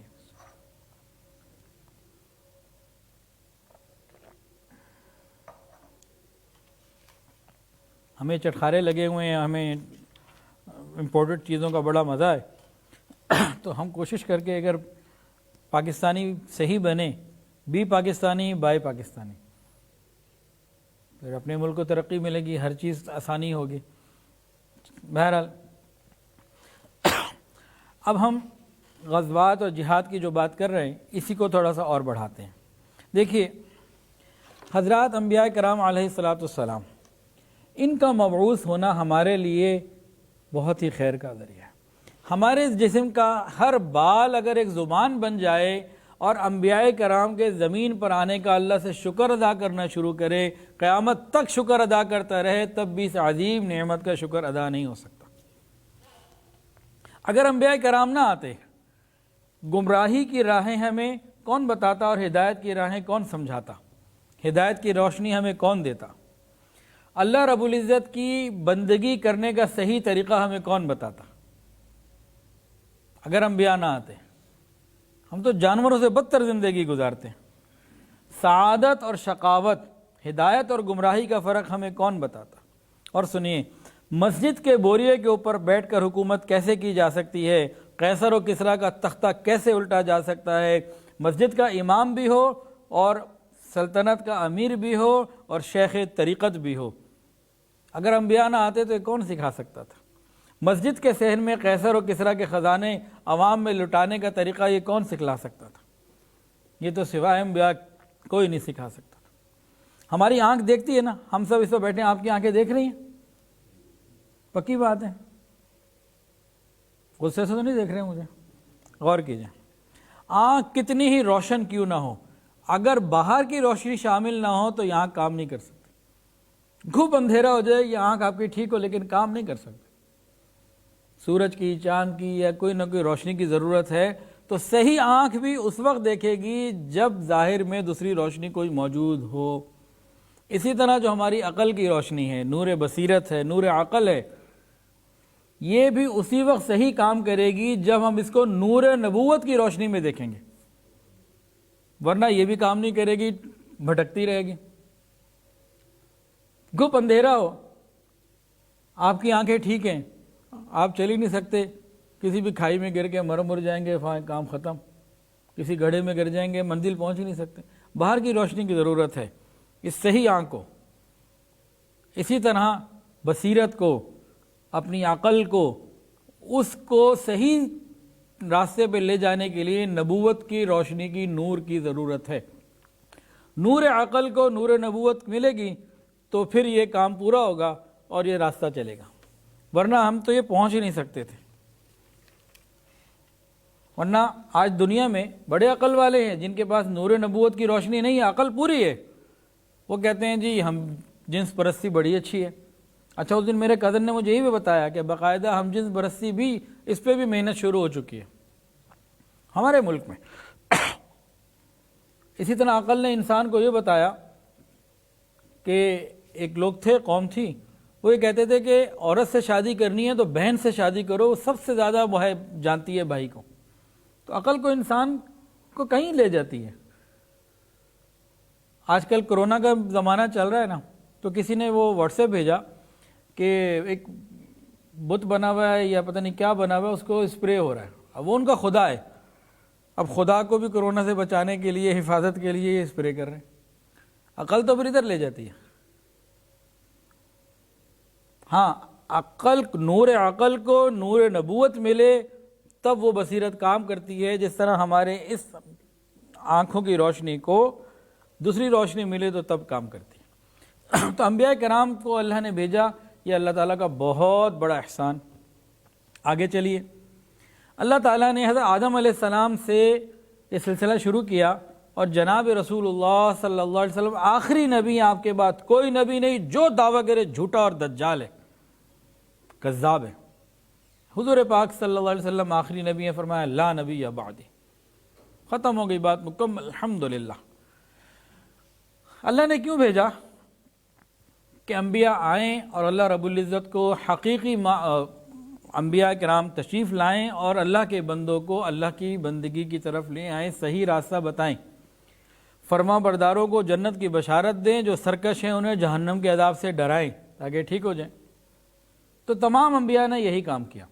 ہمیں چٹخارے لگے ہوئے ہیں، ہمیں امپورٹڈ چیزوں کا بڑا مزہ ہے، تو ہم کوشش کر کے اگر پاکستانی صحیح بنے، بی پاکستانی بائی پاکستانی، پھر اپنے ملک کو ترقی ملے گی، ہر چیز آسانی ہوگی۔ بہرحال اب ہم غزوات اور جہاد کی جو بات کر رہے ہیں اسی کو تھوڑا سا اور بڑھاتے ہیں۔ دیکھیے حضرات انبیاء کرام علیہ الصلوۃ والسلام، ان کا مبعوث ہونا ہمارے لیے بہت ہی خیر کا ذریعہ ہے۔ ہمارے اس جسم کا ہر بال اگر ایک زبان بن جائے اور انبیاء کرام کے زمین پر آنے کا اللہ سے شکر ادا کرنا شروع کرے، قیامت تک شکر ادا کرتا رہے، تب بھی اس عظیم نعمت کا شکر ادا نہیں ہو سکتا۔ اگر انبیاء کرام نہ آتے، گمراہی کی راہیں ہمیں کون بتاتا اور ہدایت کی راہیں کون سمجھاتا؟ ہدایت کی روشنی ہمیں کون دیتا؟ اللہ رب العزت کی بندگی کرنے کا صحیح طریقہ ہمیں کون بتاتا؟ اگر انبیاء نہ آتے، ہم تو جانوروں سے بدتر زندگی گزارتے ہیں۔ سعادت اور شقاوت، ہدایت اور گمراہی کا فرق ہمیں کون بتاتا؟ اور سنیے، مسجد کے بوریے کے اوپر بیٹھ کر حکومت کیسے کی جا سکتی ہے، قیصر و کسریٰ کا تختہ کیسے الٹا جا سکتا ہے، مسجد کا امام بھی ہو اور سلطنت کا امیر بھی ہو اور شیخ طریقت بھی ہو، اگر انبیاء نہ آتے تو یہ کون سکھا سکتا تھا؟ مسجد کے صحن میں قیصر و کسریٰ کے خزانے عوام میں لٹانے کا طریقہ یہ کون سکھلا سکتا تھا؟ یہ تو سوائے انبیاء کوئی نہیں سکھا سکتا تھا۔ ہماری آنکھ دیکھتی ہے نا، ہم سب اس وقت بیٹھے ہیں، آپ کی آنکھیں دیکھ رہی ہیں؟ پکی بات ہے، غصے سے تو نہیں دیکھ رہے ہیں مجھے، غور کیجئے۔ آنکھ کتنی ہی روشن کیوں نہ ہو، اگر باہر کی روشنی شامل نہ ہو تو یہ آنکھ کام نہیں کر سکتی۔ خوب اندھیرا ہو جائے، یہ آنکھ آپ کی ٹھیک ہو لیکن کام نہیں کر سکتی۔ سورج کی، چاند کی یا کوئی نہ کوئی روشنی کی ضرورت ہے، تو صحیح آنکھ بھی اس وقت دیکھے گی جب ظاہر میں دوسری روشنی کوئی موجود ہو۔ اسی طرح جو ہماری عقل کی روشنی ہے، نور بصیرت ہے، نور عقل ہے، یہ بھی اسی وقت صحیح کام کرے گی جب ہم اس کو نور نبوت کی روشنی میں دیکھیں گے، ورنہ یہ بھی کام نہیں کرے گی، بھٹکتی رہے گی۔ گپ اندھیرا ہو، آپ کی آنکھیں ٹھیک ہیں، آپ چل ہی نہیں سکتے، کسی بھی کھائی میں گر کے مر جائیں گے، کام ختم، کسی گڑھے میں گر جائیں گے، منزل پہنچ ہی نہیں سکتے۔ باہر کی روشنی کی ضرورت ہے اس صحیح آنکھ کو۔ اسی طرح بصیرت کو، اپنی عقل کو، اس کو صحیح راستے پہ لے جانے کے لیے نبوت کی روشنی کی، نور کی ضرورت ہے۔ نور عقل کو نور نبوت ملے گی تو پھر یہ کام پورا ہوگا اور یہ راستہ چلے گا، ورنہ ہم تو یہ پہنچ ہی نہیں سکتے تھے۔ ورنہ آج دنیا میں بڑے عقل والے ہیں جن کے پاس نور نبوت کی روشنی نہیں ہے، عقل پوری ہے، وہ کہتے ہیں جی ہم جنس پرستی بڑی اچھی ہے۔ اچھا، اس دن میرے کزن نے مجھے یہ بھی بتایا کہ باقاعدہ ہم جنس پرستی بھی، اس پہ بھی محنت شروع ہو چکی ہے ہمارے ملک میں۔ اسی طرح عقل نے انسان کو یہ بتایا کہ ایک لوگ تھے، قوم تھی، وہ یہ کہتے تھے کہ عورت سے شادی کرنی ہے تو بہن سے شادی کرو، وہ سب سے زیادہ وہ جانتی ہے بھائی کو۔ تو عقل کو انسان کو کہیں لے جاتی ہے۔ آج کل کرونا کا زمانہ چل رہا ہے نا، تو کسی نے وہ واٹس ایپ بھیجا کہ ایک بت بنا ہوا ہے یا پتہ نہیں کیا بنا ہوا ہے، اس کو اسپرے ہو رہا ہے، اب وہ ان کا خدا ہے، اب خدا کو بھی کرونا سے بچانے کے لیے، حفاظت کے لیے یہ اسپرے کر رہے ہیں۔ عقل تو پھر ادھر لے جاتی ہے۔ ہاں، عقل، نور عقل کو نور نبوت ملے تب وہ بصیرت کام کرتی ہے، جس طرح ہمارے اس آنکھوں کی روشنی کو دوسری روشنی ملے تو تب کام کرتی ہے۔ تو انبیاء کرام کو اللہ نے بھیجا، یہ اللہ تعالیٰ کا بہت بڑا احسان۔ آگے چلیے، اللہ تعالیٰ نے حضرت آدم علیہ السلام سے یہ سلسلہ شروع کیا، اور جناب رسول اللہ صلی اللہ علیہ وسلم آخری نبی، آپ کے بعد کوئی نبی نہیں جو دعویٰ کرے جھوٹا اور دجال ہے، کذاب ہے۔ حضور پاک صلی اللہ علیہ وسلم آخری نبی ہیں، فرمایا لا نبی بعدی، ختم ہو گئی بات مکمل، الحمدللہ۔ اللہ نے کیوں بھیجا؟ کہ انبیاء آئیں اور اللہ رب العزت کو حقیقی انبیاء کرام تشریف لائیں اور اللہ کے بندوں کو اللہ کی بندگی کی طرف لے آئیں، صحیح راستہ بتائیں، فرما برداروں کو جنت کی بشارت دیں، جو سرکش ہیں انہیں جہنم کے عذاب سے ڈرائیں تاکہ ٹھیک ہو جائیں۔ تو تمام انبیاء نے یہی کام کیا۔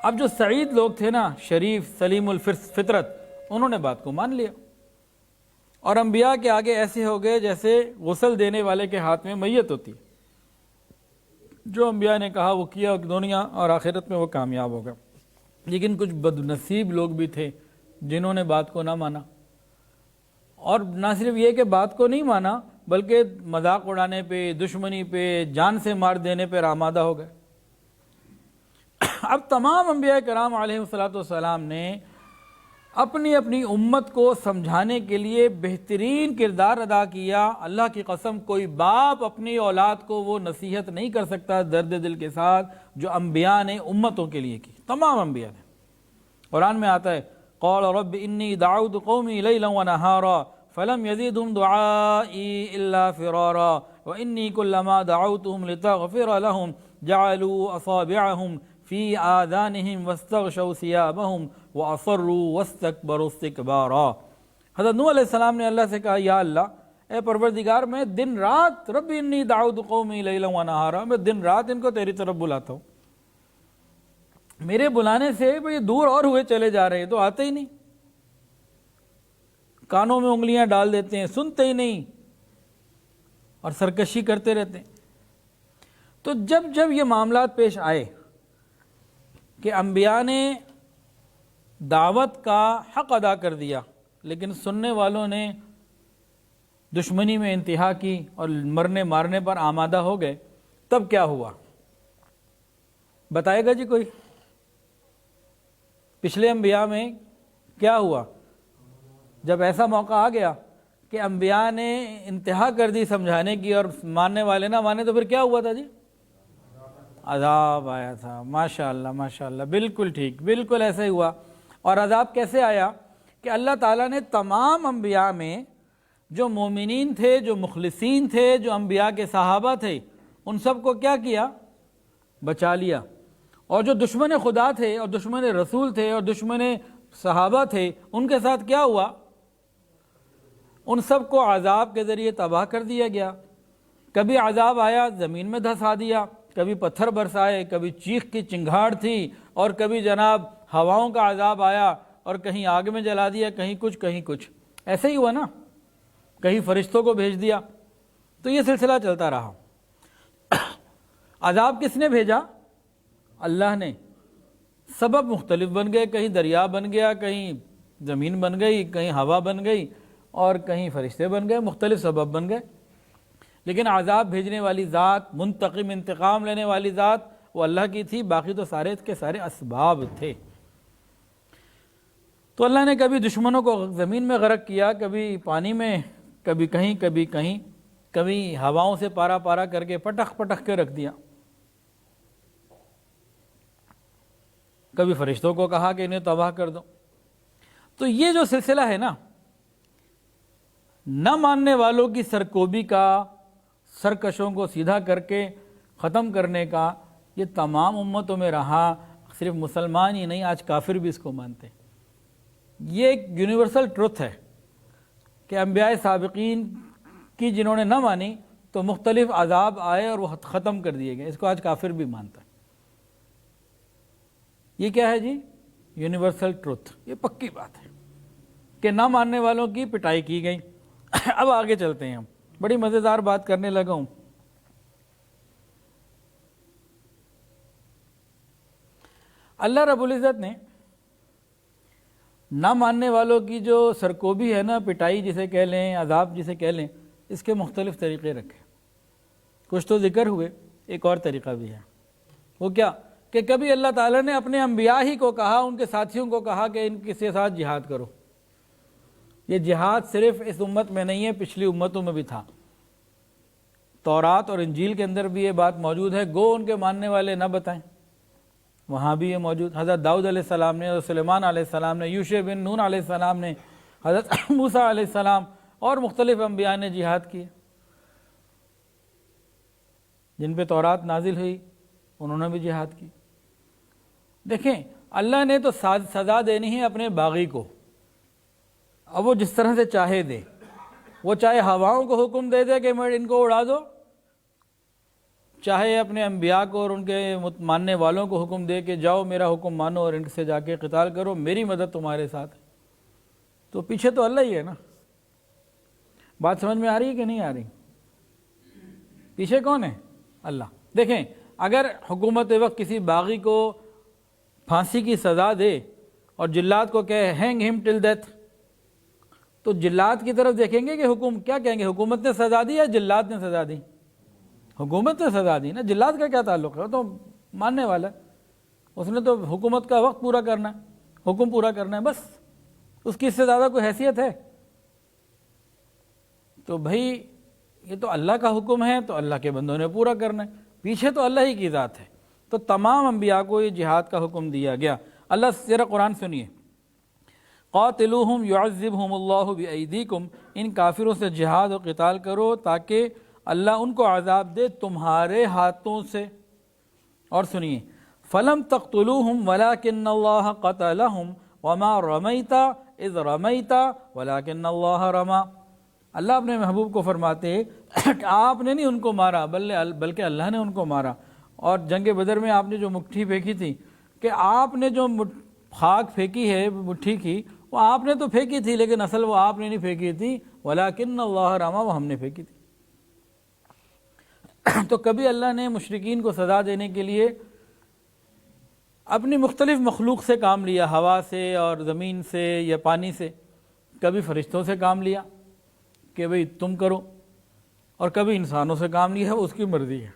اب جو سعید لوگ تھے نا، شریف سلیم الفطرت، انہوں نے بات کو مان لیا، اور انبیاء کے آگے ایسے ہو گئے جیسے غسل دینے والے کے ہاتھ میں میت ہوتی، جو انبیاء نے کہا وہ کیا، دنیا اور آخرت میں وہ کامیاب ہوگا۔ لیکن کچھ بد نصیب لوگ بھی تھے جنہوں نے بات کو نہ مانا، اور نہ صرف یہ کہ بات کو نہیں مانا بلکہ مذاق اڑانے پہ، دشمنی پہ، جان سے مار دینے پہ آمادہ ہو گئے۔ اب تمام انبیاء کرام علیہ السلام نے اپنی اپنی امت کو سمجھانے کے لیے بہترین کردار ادا کیا۔ اللہ کی قسم، کوئی باپ اپنی اولاد کو وہ نصیحت نہیں کر سکتا درد دل کے ساتھ جو انبیاء نے امتوں کے لیے کی، تمام انبیاء نے۔ قرآن میں آتا ہے قال رب انی دعوت قومی لیلا ونہارا فلم یزدہم دعائی الا فرارا وانی کلما دعوتہم لتغفر لہم جعلوا اصابعہم فی آذانہم واستغشوا ثیابہم وَأَصَرُّوا وَاسْتَكْبَرُوا اسْتِكْبَارًا۔ حضرت نوح علیہ السلام نے اللہ سے کہا، یا اللہ، اے پروردگار، میں دن رات، رب انی دعوت قومی لیلا ونہارا، میں دن رات ان کو تیری طرف بلاتا ہوں، میرے بلانے سے یہ دور اور ہوئے چلے جا رہے ہیں، تو آتے ہی نہیں، کانوں میں انگلیاں ڈال دیتے ہیں، سنتے ہی نہیں، اور سرکشی کرتے رہتے ہیں۔ تو جب جب یہ معاملات پیش آئے کہ انبیاء نے دعوت کا حق ادا کر دیا لیکن سننے والوں نے دشمنی میں انتہا کی اور مرنے مارنے پر آمادہ ہو گئے، تب کیا ہوا؟ بتائے گا جی کوئی؟ پچھلے انبیاء میں کیا ہوا جب ایسا موقع آ گیا کہ انبیاء نے انتہا کر دی سمجھانے کی اور ماننے والے نہ مانے، تو پھر کیا ہوا تھا جی؟ عذاب آیا تھا۔ ماشاءاللہ ماشاءاللہ، بالکل ٹھیک، بالکل ایسا ہی ہوا۔ اور عذاب کیسے آیا کہ اللہ تعالیٰ نے تمام انبیاء میں جو مومنین تھے، جو مخلصین تھے، جو انبیاء کے صحابہ تھے، ان سب کو کیا کیا؟ بچا لیا۔ اور جو دشمن خدا تھے اور دشمن رسول تھے اور دشمن صحابہ تھے، ان کے ساتھ کیا ہوا؟ ان سب کو عذاب کے ذریعے تباہ کر دیا گیا۔ کبھی عذاب آیا زمین میں دھسا دیا، کبھی پتھر برسائے، کبھی چیخ کی چنگھاڑ تھی، اور کبھی جناب ہواؤں کا عذاب آیا اور کہیں آگ میں جلا دیا، کہیں کچھ کہیں کچھ، ایسے ہی ہوا نا، کہیں فرشتوں کو بھیج دیا۔ تو یہ سلسلہ چلتا رہا۔ عذاب کس نے بھیجا؟ اللہ نے۔ سبب مختلف بن گئے، کہیں دریا بن گیا، کہیں زمین بن گئی، کہیں ہوا بن گئی، اور کہیں فرشتے بن گئے، مختلف سبب بن گئے، لیکن عذاب بھیجنے والی ذات، منتقم، انتقام لینے والی ذات وہ اللہ کی تھی، باقی تو سارے کے سارے اسباب تھے۔ تو اللہ نے کبھی دشمنوں کو زمین میں غرق کیا، کبھی پانی میں، کبھی کہیں کبھی کہیں، کبھی ہواؤں سے پارا پارا کر کے پٹخ پٹخ کے رکھ دیا، کبھی فرشتوں کو کہا کہ انہیں تباہ کر دو۔ تو یہ جو سلسلہ ہے نا، نہ ماننے والوں کی سرکوبی کا، سرکشوں کو سیدھا کر کے ختم کرنے کا، یہ تمام امتوں میں رہا۔ صرف مسلمان ہی نہیں، آج کافر بھی اس کو مانتے ہیں۔ یہ ایک یونیورسل ٹروتھ ہے کہ انبیاء سابقین کی جنہوں نے نہ مانی تو مختلف عذاب آئے اور وہ ختم کر دیے گئے، اس کو آج کافر بھی مانتا ہے۔ یہ کیا ہے جی؟ یونیورسل ٹروتھ، یہ پکی بات ہے کہ نہ ماننے والوں کی پٹائی کی گئی۔ اب آگے چلتے ہیں، ہم بڑی مزیدار بات کرنے لگا ہوں۔ اللہ رب العزت نے نہ ماننے والوں کی جو سرکوبی ہے نا، پٹائی جسے کہہ لیں، عذاب جسے کہہ لیں، اس کے مختلف طریقے رکھے۔ کچھ تو ذکر ہوئے، ایک اور طریقہ بھی ہے۔ وہ کیا؟ کہ کبھی اللہ تعالیٰ نے اپنے انبیاء ہی کو کہا، ان کے ساتھیوں کو کہا کہ ان کے ساتھ جہاد کرو۔ یہ جہاد صرف اس امت میں نہیں ہے، پچھلی امتوں میں بھی تھا۔ تورات اور انجیل کے اندر بھی یہ بات موجود ہے، گو ان کے ماننے والے نہ بتائیں، وہاں بھی یہ موجود۔ حضرت داؤد علیہ السلام نے، حضرت سلیمان علیہ السلام نے، یوشع بن نون علیہ السلام نے، حضرت موسیٰ علیہ السلام اور مختلف انبیاء نے جہاد کیے۔ جن پہ تورات نازل ہوئی انہوں نے بھی جہاد کی۔ دیکھیں، اللہ نے تو سزا دینی ہے اپنے باغی کو، اب وہ جس طرح سے چاہے دے۔ وہ چاہے ہواؤں کو حکم دے دے کہ ان کو اڑا دو، چاہے اپنے انبیاء کو اور ان کے ماننے والوں کو حکم دے کہ جاؤ میرا حکم مانو اور ان سے جا کے قتال کرو، میری مدد تمہارے ساتھ ہے۔ تو پیچھے تو اللہ ہی ہے نا۔ بات سمجھ میں آ رہی ہے کہ نہیں آ رہی؟ پیچھے کون ہے؟ اللہ۔ دیکھیں، اگر حکومت وقت کسی باغی کو پھانسی کی سزا دے اور جلاد کو کہے ہینگ ہم ٹل ڈیتھ، تو جلاد کی طرف دیکھیں گے کہ کیا کہیں گے؟ حکومت نے سزا دی یا جلاد نے سزا دی؟ حکومت نے سزا دی نا، جلاد کا کیا تعلق ہے؟ وہ تو ماننے والا ہے، اس نے تو حکومت کا وقت پورا کرنا ہے، حکم پورا کرنا ہے، بس اس کی اس سے زیادہ کوئی حیثیت ہے؟ تو بھائی یہ تو اللہ کا حکم ہے، تو اللہ کے بندوں نے پورا کرنا ہے، پیچھے تو اللہ ہی کی ذات ہے۔ تو تمام انبیاء کو یہ جہاد کا حکم دیا گیا۔ اللہ ذرا قرآن سنیے، قاتلوہم یعذبہم اللہ بایدیکم، ان کافروں سے جہاد و قتال کرو تاکہ اللہ ان کو عذاب دے تمہارے ہاتھوں سے۔ اور سنیے، فلم تقتلوہم ولکن اللہ قتلہم وما رمیت اذ رمیت ولکن اللہ رمی۔ اللہ اپنے محبوب کو فرماتے کہ آپ نے نہیں ان کو مارا بلکہ اللہ نے ان کو مارا۔ اور جنگ بدر میں آپ نے جو مٹھی پھینکی تھی، کہ آپ نے جو خاک پھینکی ہے مٹھی کی، وہ آپ نے تو پھینکی تھی لیکن اصل وہ آپ نے نہیں پھینکی تھی، ولکن اللہ رمی، وہ ہم نے پھینکی تھی۔ تو کبھی اللہ نے مشرکین کو سزا دینے کے لیے اپنی مختلف مخلوق سے کام لیا، ہوا سے اور زمین سے یا پانی سے، کبھی فرشتوں سے کام لیا کہ بھئی تم کرو، اور کبھی انسانوں سے کام لیا، اس کی مرضی ہے،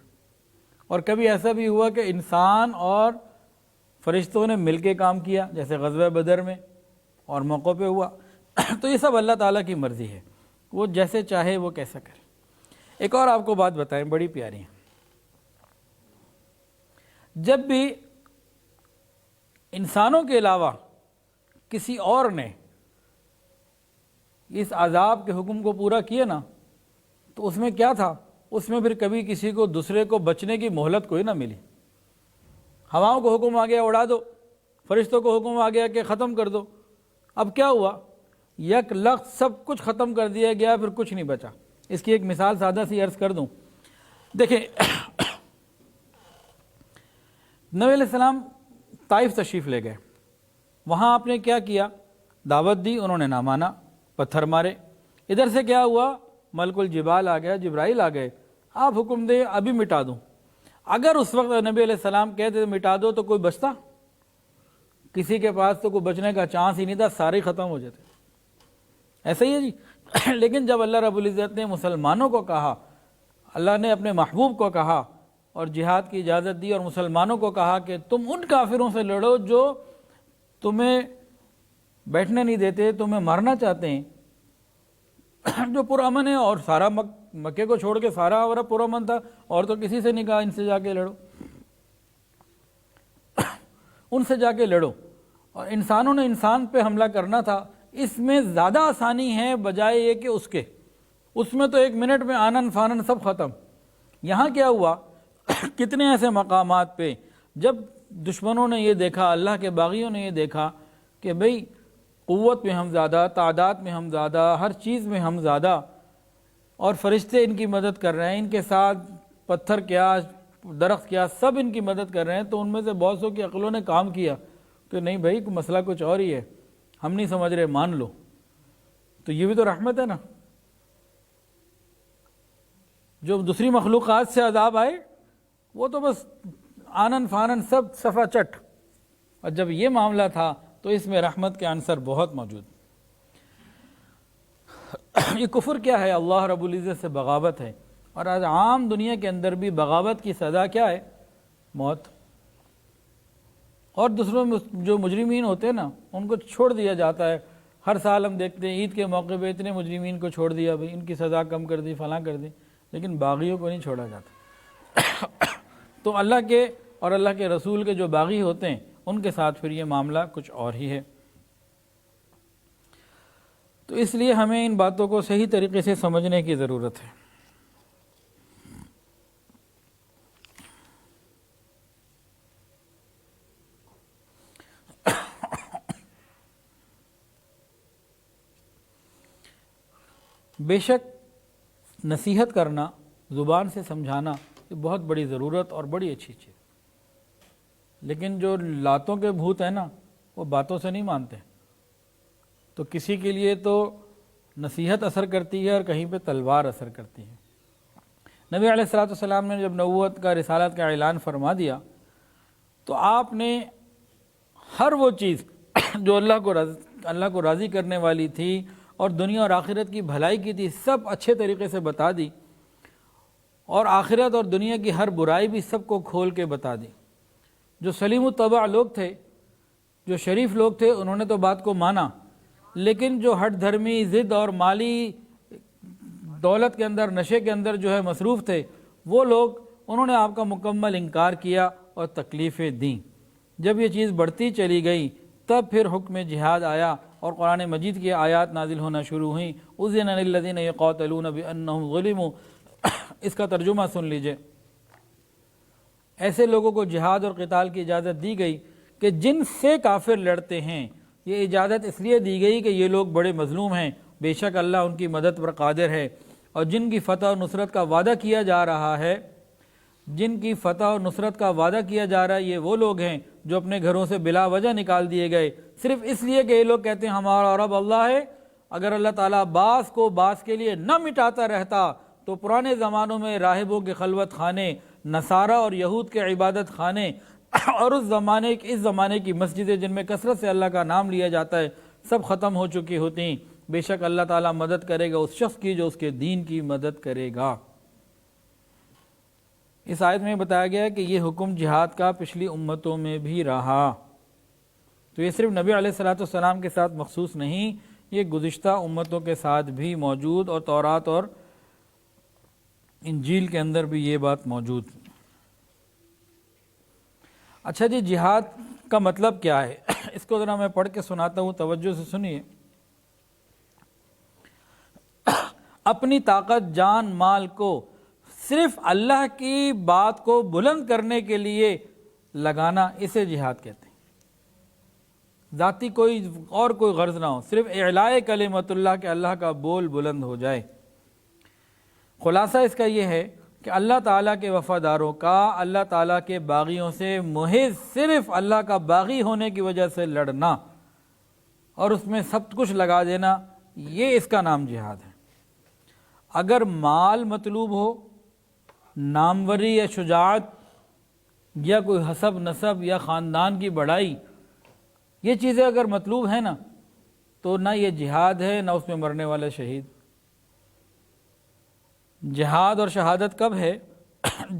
اور کبھی ایسا بھی ہوا کہ انسان اور فرشتوں نے مل کے کام کیا، جیسے غزوہ بدر میں اور موقع پہ ہوا۔ تو یہ سب اللہ تعالیٰ کی مرضی ہے، وہ جیسے چاہے وہ کیسا کرے۔ ایک اور آپ کو بات بتائیں، بڑی پیاری ہے، جب بھی انسانوں کے علاوہ کسی اور نے اس عذاب کے حکم کو پورا کیا نا، تو اس میں کیا تھا؟ اس میں پھر کبھی کسی کو دوسرے کو بچنے کی مہلت کوئی نہ ملی۔ ہواؤں کو حکم آ گیا اڑا دو، فرشتوں کو حکم آ گیا کہ ختم کر دو، اب کیا ہوا؟ یک لخت سب کچھ ختم کر دیا گیا، پھر کچھ نہیں بچا۔ اس کی ایک مثال سادہ سی عرض کر دوں۔ دیکھیں، نبی علیہ السلام طائف تشریف لے گئے، وہاں آپ نے کیا کیا؟ دعوت دی، انہوں نے نہ مانا، پتھر مارے۔ ادھر سے کیا ہوا؟ ملک الجبال آ گیا، جبرائیل آ گئے، آپ حکم دیں ابھی مٹا دوں۔ اگر اس وقت نبی علیہ السلام کہتے مٹا دو تو کوئی بچتا؟ کسی کے پاس تو کوئی بچنے کا چانس ہی نہیں تھا، سارے ختم ہو جاتے۔ ایسا ہی ہے جی۔ لیکن جب اللہ رب العزت نے مسلمانوں کو کہا، اللہ نے اپنے محبوب کو کہا اور جہاد کی اجازت دی، اور مسلمانوں کو کہا کہ تم ان کافروں سے لڑو جو تمہیں بیٹھنے نہیں دیتے، تمہیں مارنا چاہتے ہیں، جو پرامن ہے، اور سارا مکے کو چھوڑ کے سارا عرب پرامن تھا، اور تو کسی سے نہیں کہا ان سے جا کے لڑو، ان سے جا کے لڑو۔ اور انسانوں نے انسان پہ حملہ کرنا تھا، اس میں زیادہ آسانی ہے بجائے یہ کہ اس میں تو 1 منٹ میں آنن فانن سب ختم۔ یہاں کیا ہوا؟ کتنے ایسے مقامات پہ جب دشمنوں نے یہ دیکھا، اللہ کے باغیوں نے یہ دیکھا کہ بھئی قوت میں ہم زیادہ، تعداد میں ہم زیادہ، ہر چیز میں ہم زیادہ، اور فرشتے ان کی مدد کر رہے ہیں، ان کے ساتھ پتھر کیا، درخت کیا، سب ان کی مدد کر رہے ہیں، تو ان میں سے بہت سو کی عقلوں نے کام کیا کہ نہیں بھائی مسئلہ کچھ اور ہی ہے، ہم نہیں سمجھ رہے، مان لو۔ تو یہ بھی تو رحمت ہے نا، جو دوسری مخلوقات سے عذاب آئے وہ تو بس آنن فانن سب صفا چٹ، اور جب یہ معاملہ تھا تو اس میں رحمت کے عنصر بہت موجود۔ یہ کفر کیا ہے؟ اللہ رب العزت سے بغاوت ہے، اور آج عام دنیا کے اندر بھی بغاوت کی سزا کیا ہے؟ موت۔ اور دوسروں میں جو مجرمین ہوتے ہیں نا، ان کو چھوڑ دیا جاتا ہے۔ ہر سال ہم دیکھتے ہیں عید کے موقع پہ اتنے مجرمین کو چھوڑ دیا، بھئی ان کی سزا کم کر دی، فلاں کر دی، لیکن باغیوں کو نہیں چھوڑا جاتا۔ تو اللہ کے اور اللہ کے رسول کے جو باغی ہوتے ہیں ان کے ساتھ پھر یہ معاملہ کچھ اور ہی ہے۔ تو اس لیے ہمیں ان باتوں کو صحیح طریقے سے سمجھنے کی ضرورت ہے۔ بے شک نصیحت کرنا، زبان سے سمجھانا، یہ بہت بڑی ضرورت اور بڑی اچھی چیز، لیکن جو لاتوں کے بھوت ہیں نا، وہ باتوں سے نہیں مانتے، تو کسی کے لیے تو نصیحت اثر کرتی ہے اور کہیں پہ تلوار اثر کرتی ہے۔ نبی علیہ الصلوۃ والسلام نے جب نبوت کا، رسالت کا اعلان فرما دیا، تو آپ نے ہر وہ چیز جو اللہ کو راضی کرنے والی تھی اور دنیا اور آخرت کی بھلائی کی تھی، سب اچھے طریقے سے بتا دی، اور آخرت اور دنیا کی ہر برائی بھی سب کو کھول کے بتا دی۔ جو سلیم الطبع لوگ تھے، جو شریف لوگ تھے، انہوں نے تو بات کو مانا، لیکن جو ہٹ دھرمی، ضد اور مالی دولت کے اندر، نشے کے اندر جو ہے مصروف تھے، وہ لوگ، انہوں نے آپ کا مکمل انکار کیا اور تکلیفیں دیں۔ جب یہ چیز بڑھتی چلی گئی تب پھر حکم جہاد آیا اور قرآن مجید کی آیات نازل ہونا شروع ہوئیں۔ اذن للذین یقاتلون بانہم ظلموا، اس کا ترجمہ سن لیجئے۔ ایسے لوگوں کو جہاد اور قتال کی اجازت دی گئی کہ جن سے کافر لڑتے ہیں، یہ اجازت اس لیے دی گئی کہ یہ لوگ بڑے مظلوم ہیں، بے شک اللہ ان کی مدد پر قادر ہے، اور جن کی فتح اور نصرت کا وعدہ کیا جا رہا ہے، جن کی فتح اور نصرت کا وعدہ کیا جا رہا ہے، یہ وہ لوگ ہیں جو اپنے گھروں سے بلا وجہ نکال دیے گئے، صرف اس لیے کہ یہ لوگ کہتے ہیں ہمارا رب اللہ ہے۔ اگر اللہ تعالیٰ بعض کو بعض کے لیے نہ مٹاتا رہتا تو پرانے زمانوں میں راہبوں کے خلوت خانے، نصارہ اور یہود کے عبادت خانے اور اس زمانے کی مسجدیں جن میں کثرت سے اللہ کا نام لیا جاتا ہے سب ختم ہو چکی ہوتی ہیں، بے شک اللہ تعالیٰ مدد کرے گا اس شخص کی جو اس کے دین کی مدد کرے گا۔ اس آیت میں بتایا گیا ہے کہ یہ حکم جہاد کا پچھلی امتوں میں بھی رہا، تو یہ صرف نبی علیہ السلام کے ساتھ مخصوص نہیں، یہ گزشتہ امتوں کے ساتھ بھی موجود، اور تورات اور انجیل کے اندر بھی یہ بات موجود۔ اچھا جی، جہاد کا مطلب کیا ہے؟ اس کو ذرا میں پڑھ کے سناتا ہوں، توجہ سے سنیے۔ اپنی طاقت، جان، مال کو صرف اللہ کی بات کو بلند کرنے کے لیے لگانا، اسے جہاد کہتے ہیں۔ ذاتی کوئی غرض نہ ہو، صرف اعلاء کلمت اللہ کہ اللہ کا بول بلند ہو جائے۔ خلاصہ اس کا یہ ہے کہ اللہ تعالیٰ کے وفاداروں کا اللہ تعالیٰ کے باغیوں سے محض صرف اللہ کا باغی ہونے کی وجہ سے لڑنا اور اس میں سب کچھ لگا دینا، یہ اس کا نام جہاد ہے۔ اگر مال مطلوب ہو، ناموری یا شجاعت یا کوئی حسب نسب یا خاندان کی بڑائی، یہ چیزیں اگر مطلوب ہیں نا، تو نہ یہ جہاد ہے نہ اس میں مرنے والا شہید۔ جہاد اور شہادت کب ہے؟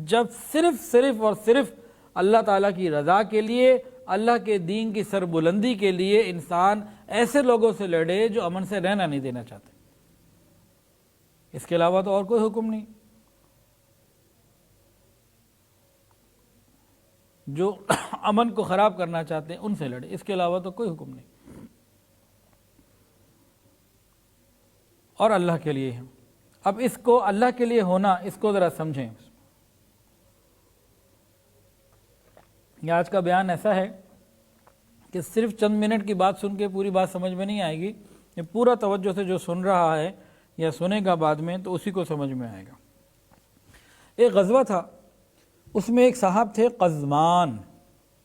جب صرف اور صرف اللہ تعالیٰ کی رضا کے لیے، اللہ کے دین کی سربلندی کے لیے انسان ایسے لوگوں سے لڑے جو امن سے رہنا نہیں دینا چاہتے، اس کے علاوہ تو اور کوئی حکم نہیں۔ جو امن کو خراب کرنا چاہتے ہیں ان سے لڑے، اس کے علاوہ تو کوئی حکم نہیں، اور اللہ کے لیے ہے۔ اب اس کو اللہ کے لیے ہونا، اس کو ذرا سمجھیں۔ یہ آج کا بیان ایسا ہے کہ صرف چند منٹ کی بات سن کے پوری بات سمجھ میں نہیں آئے گی، یہ پورا توجہ سے جو سن رہا ہے یا سنے گا بعد میں تو اسی کو سمجھ میں آئے گا۔ ایک غزوہ تھا، اس میں ایک صاحب تھے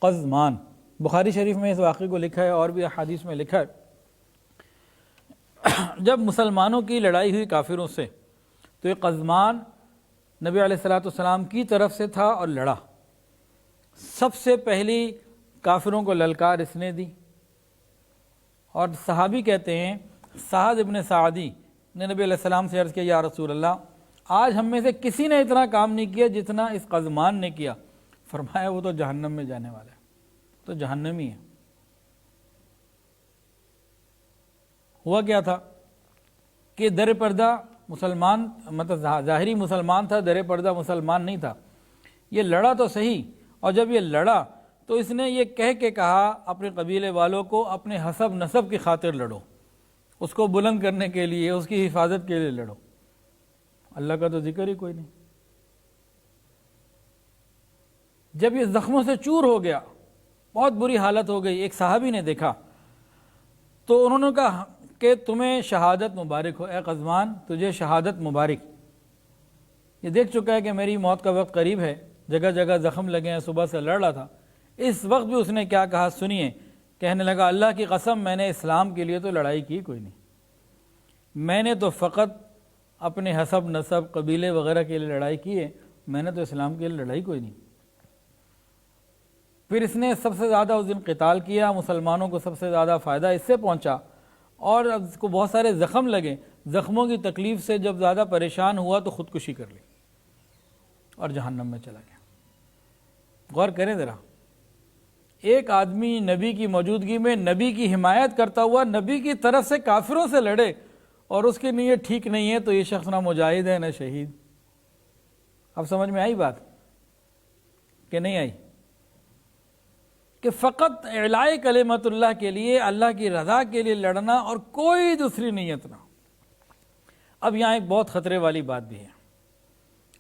قزمان۔ بخاری شریف میں اس واقعے کو لکھا ہے اور بھی احادیث میں لکھا ہے۔ جب مسلمانوں کی لڑائی ہوئی کافروں سے تو یہ قزمان نبی علیہ السلام کی طرف سے تھا اور لڑا۔ سب سے پہلی کافروں کو للکار اس نے دی، اور صحابی کہتے ہیں سعد ابن سعدی نے نبی علیہ السلام سے عرض کیا، یا رسول اللہ، آج ہم میں سے کسی نے اتنا کام نہیں کیا جتنا اس قزمان نے کیا۔ فرمایا وہ تو جہنم میں جانے والا ہے، تو جہنمی ہے۔ ہوا کیا تھا کہ در پردہ مسلمان، مطلب ظاہری مسلمان تھا، در پردہ مسلمان نہیں تھا۔ یہ لڑا تو صحیح، اور جب یہ لڑا تو اس نے یہ کہہ کے کہا اپنے قبیلے والوں کو، اپنے حسب نسب کی خاطر لڑو، اس کو بلند کرنے کے لیے، اس کی حفاظت کے لیے لڑو، اللہ کا تو ذکر ہی کوئی نہیں۔ جب یہ زخموں سے چور ہو گیا، بہت بری حالت ہو گئی، ایک صحابی نے دیکھا تو انہوں نے کہا کہ تمہیں شہادت مبارک ہو، اے قزمان تجھے شہادت مبارک، یہ دیکھ چکا ہے کہ میری موت کا وقت قریب ہے، جگہ جگہ زخم لگے ہیں، صبح سے لڑ رہا تھا۔ اس وقت بھی اس نے کیا کہا سنیے، کہنے لگا اللہ کی قسم میں نے اسلام کے لیے تو لڑائی کی کوئی نہیں، میں نے تو فقط اپنے حسب نسب قبیلے وغیرہ کے لیے لڑائی کی ہے، میں نے تو اسلام کے لیے لڑائی کوئی نہیں۔ پھر اس نے سب سے زیادہ اس دن قتال کیا، مسلمانوں کو سب سے زیادہ فائدہ اس سے پہنچا، اور اس کو بہت سارے زخم لگے، زخموں کی تکلیف سے جب زیادہ پریشان ہوا تو خودکشی کر لی اور جہنم میں چلا گیا۔ غور کریں ذرا، ایک آدمی نبی کی موجودگی میں نبی کی حمایت کرتا ہوا نبی کی طرف سے کافروں سے لڑے، اور اس کی نیت ٹھیک نہیں ہے، تو یہ شخص نہ مجاہد ہے نہ شہید۔ اب سمجھ میں آئی بات کہ نہیں آئی؟ کہ فقط اعلاء کلمت اللہ کے لیے، اللہ کی رضا کے لیے لڑنا، اور کوئی دوسری نیت نہ۔ اب یہاں ایک بہت خطرے والی بات بھی ہے،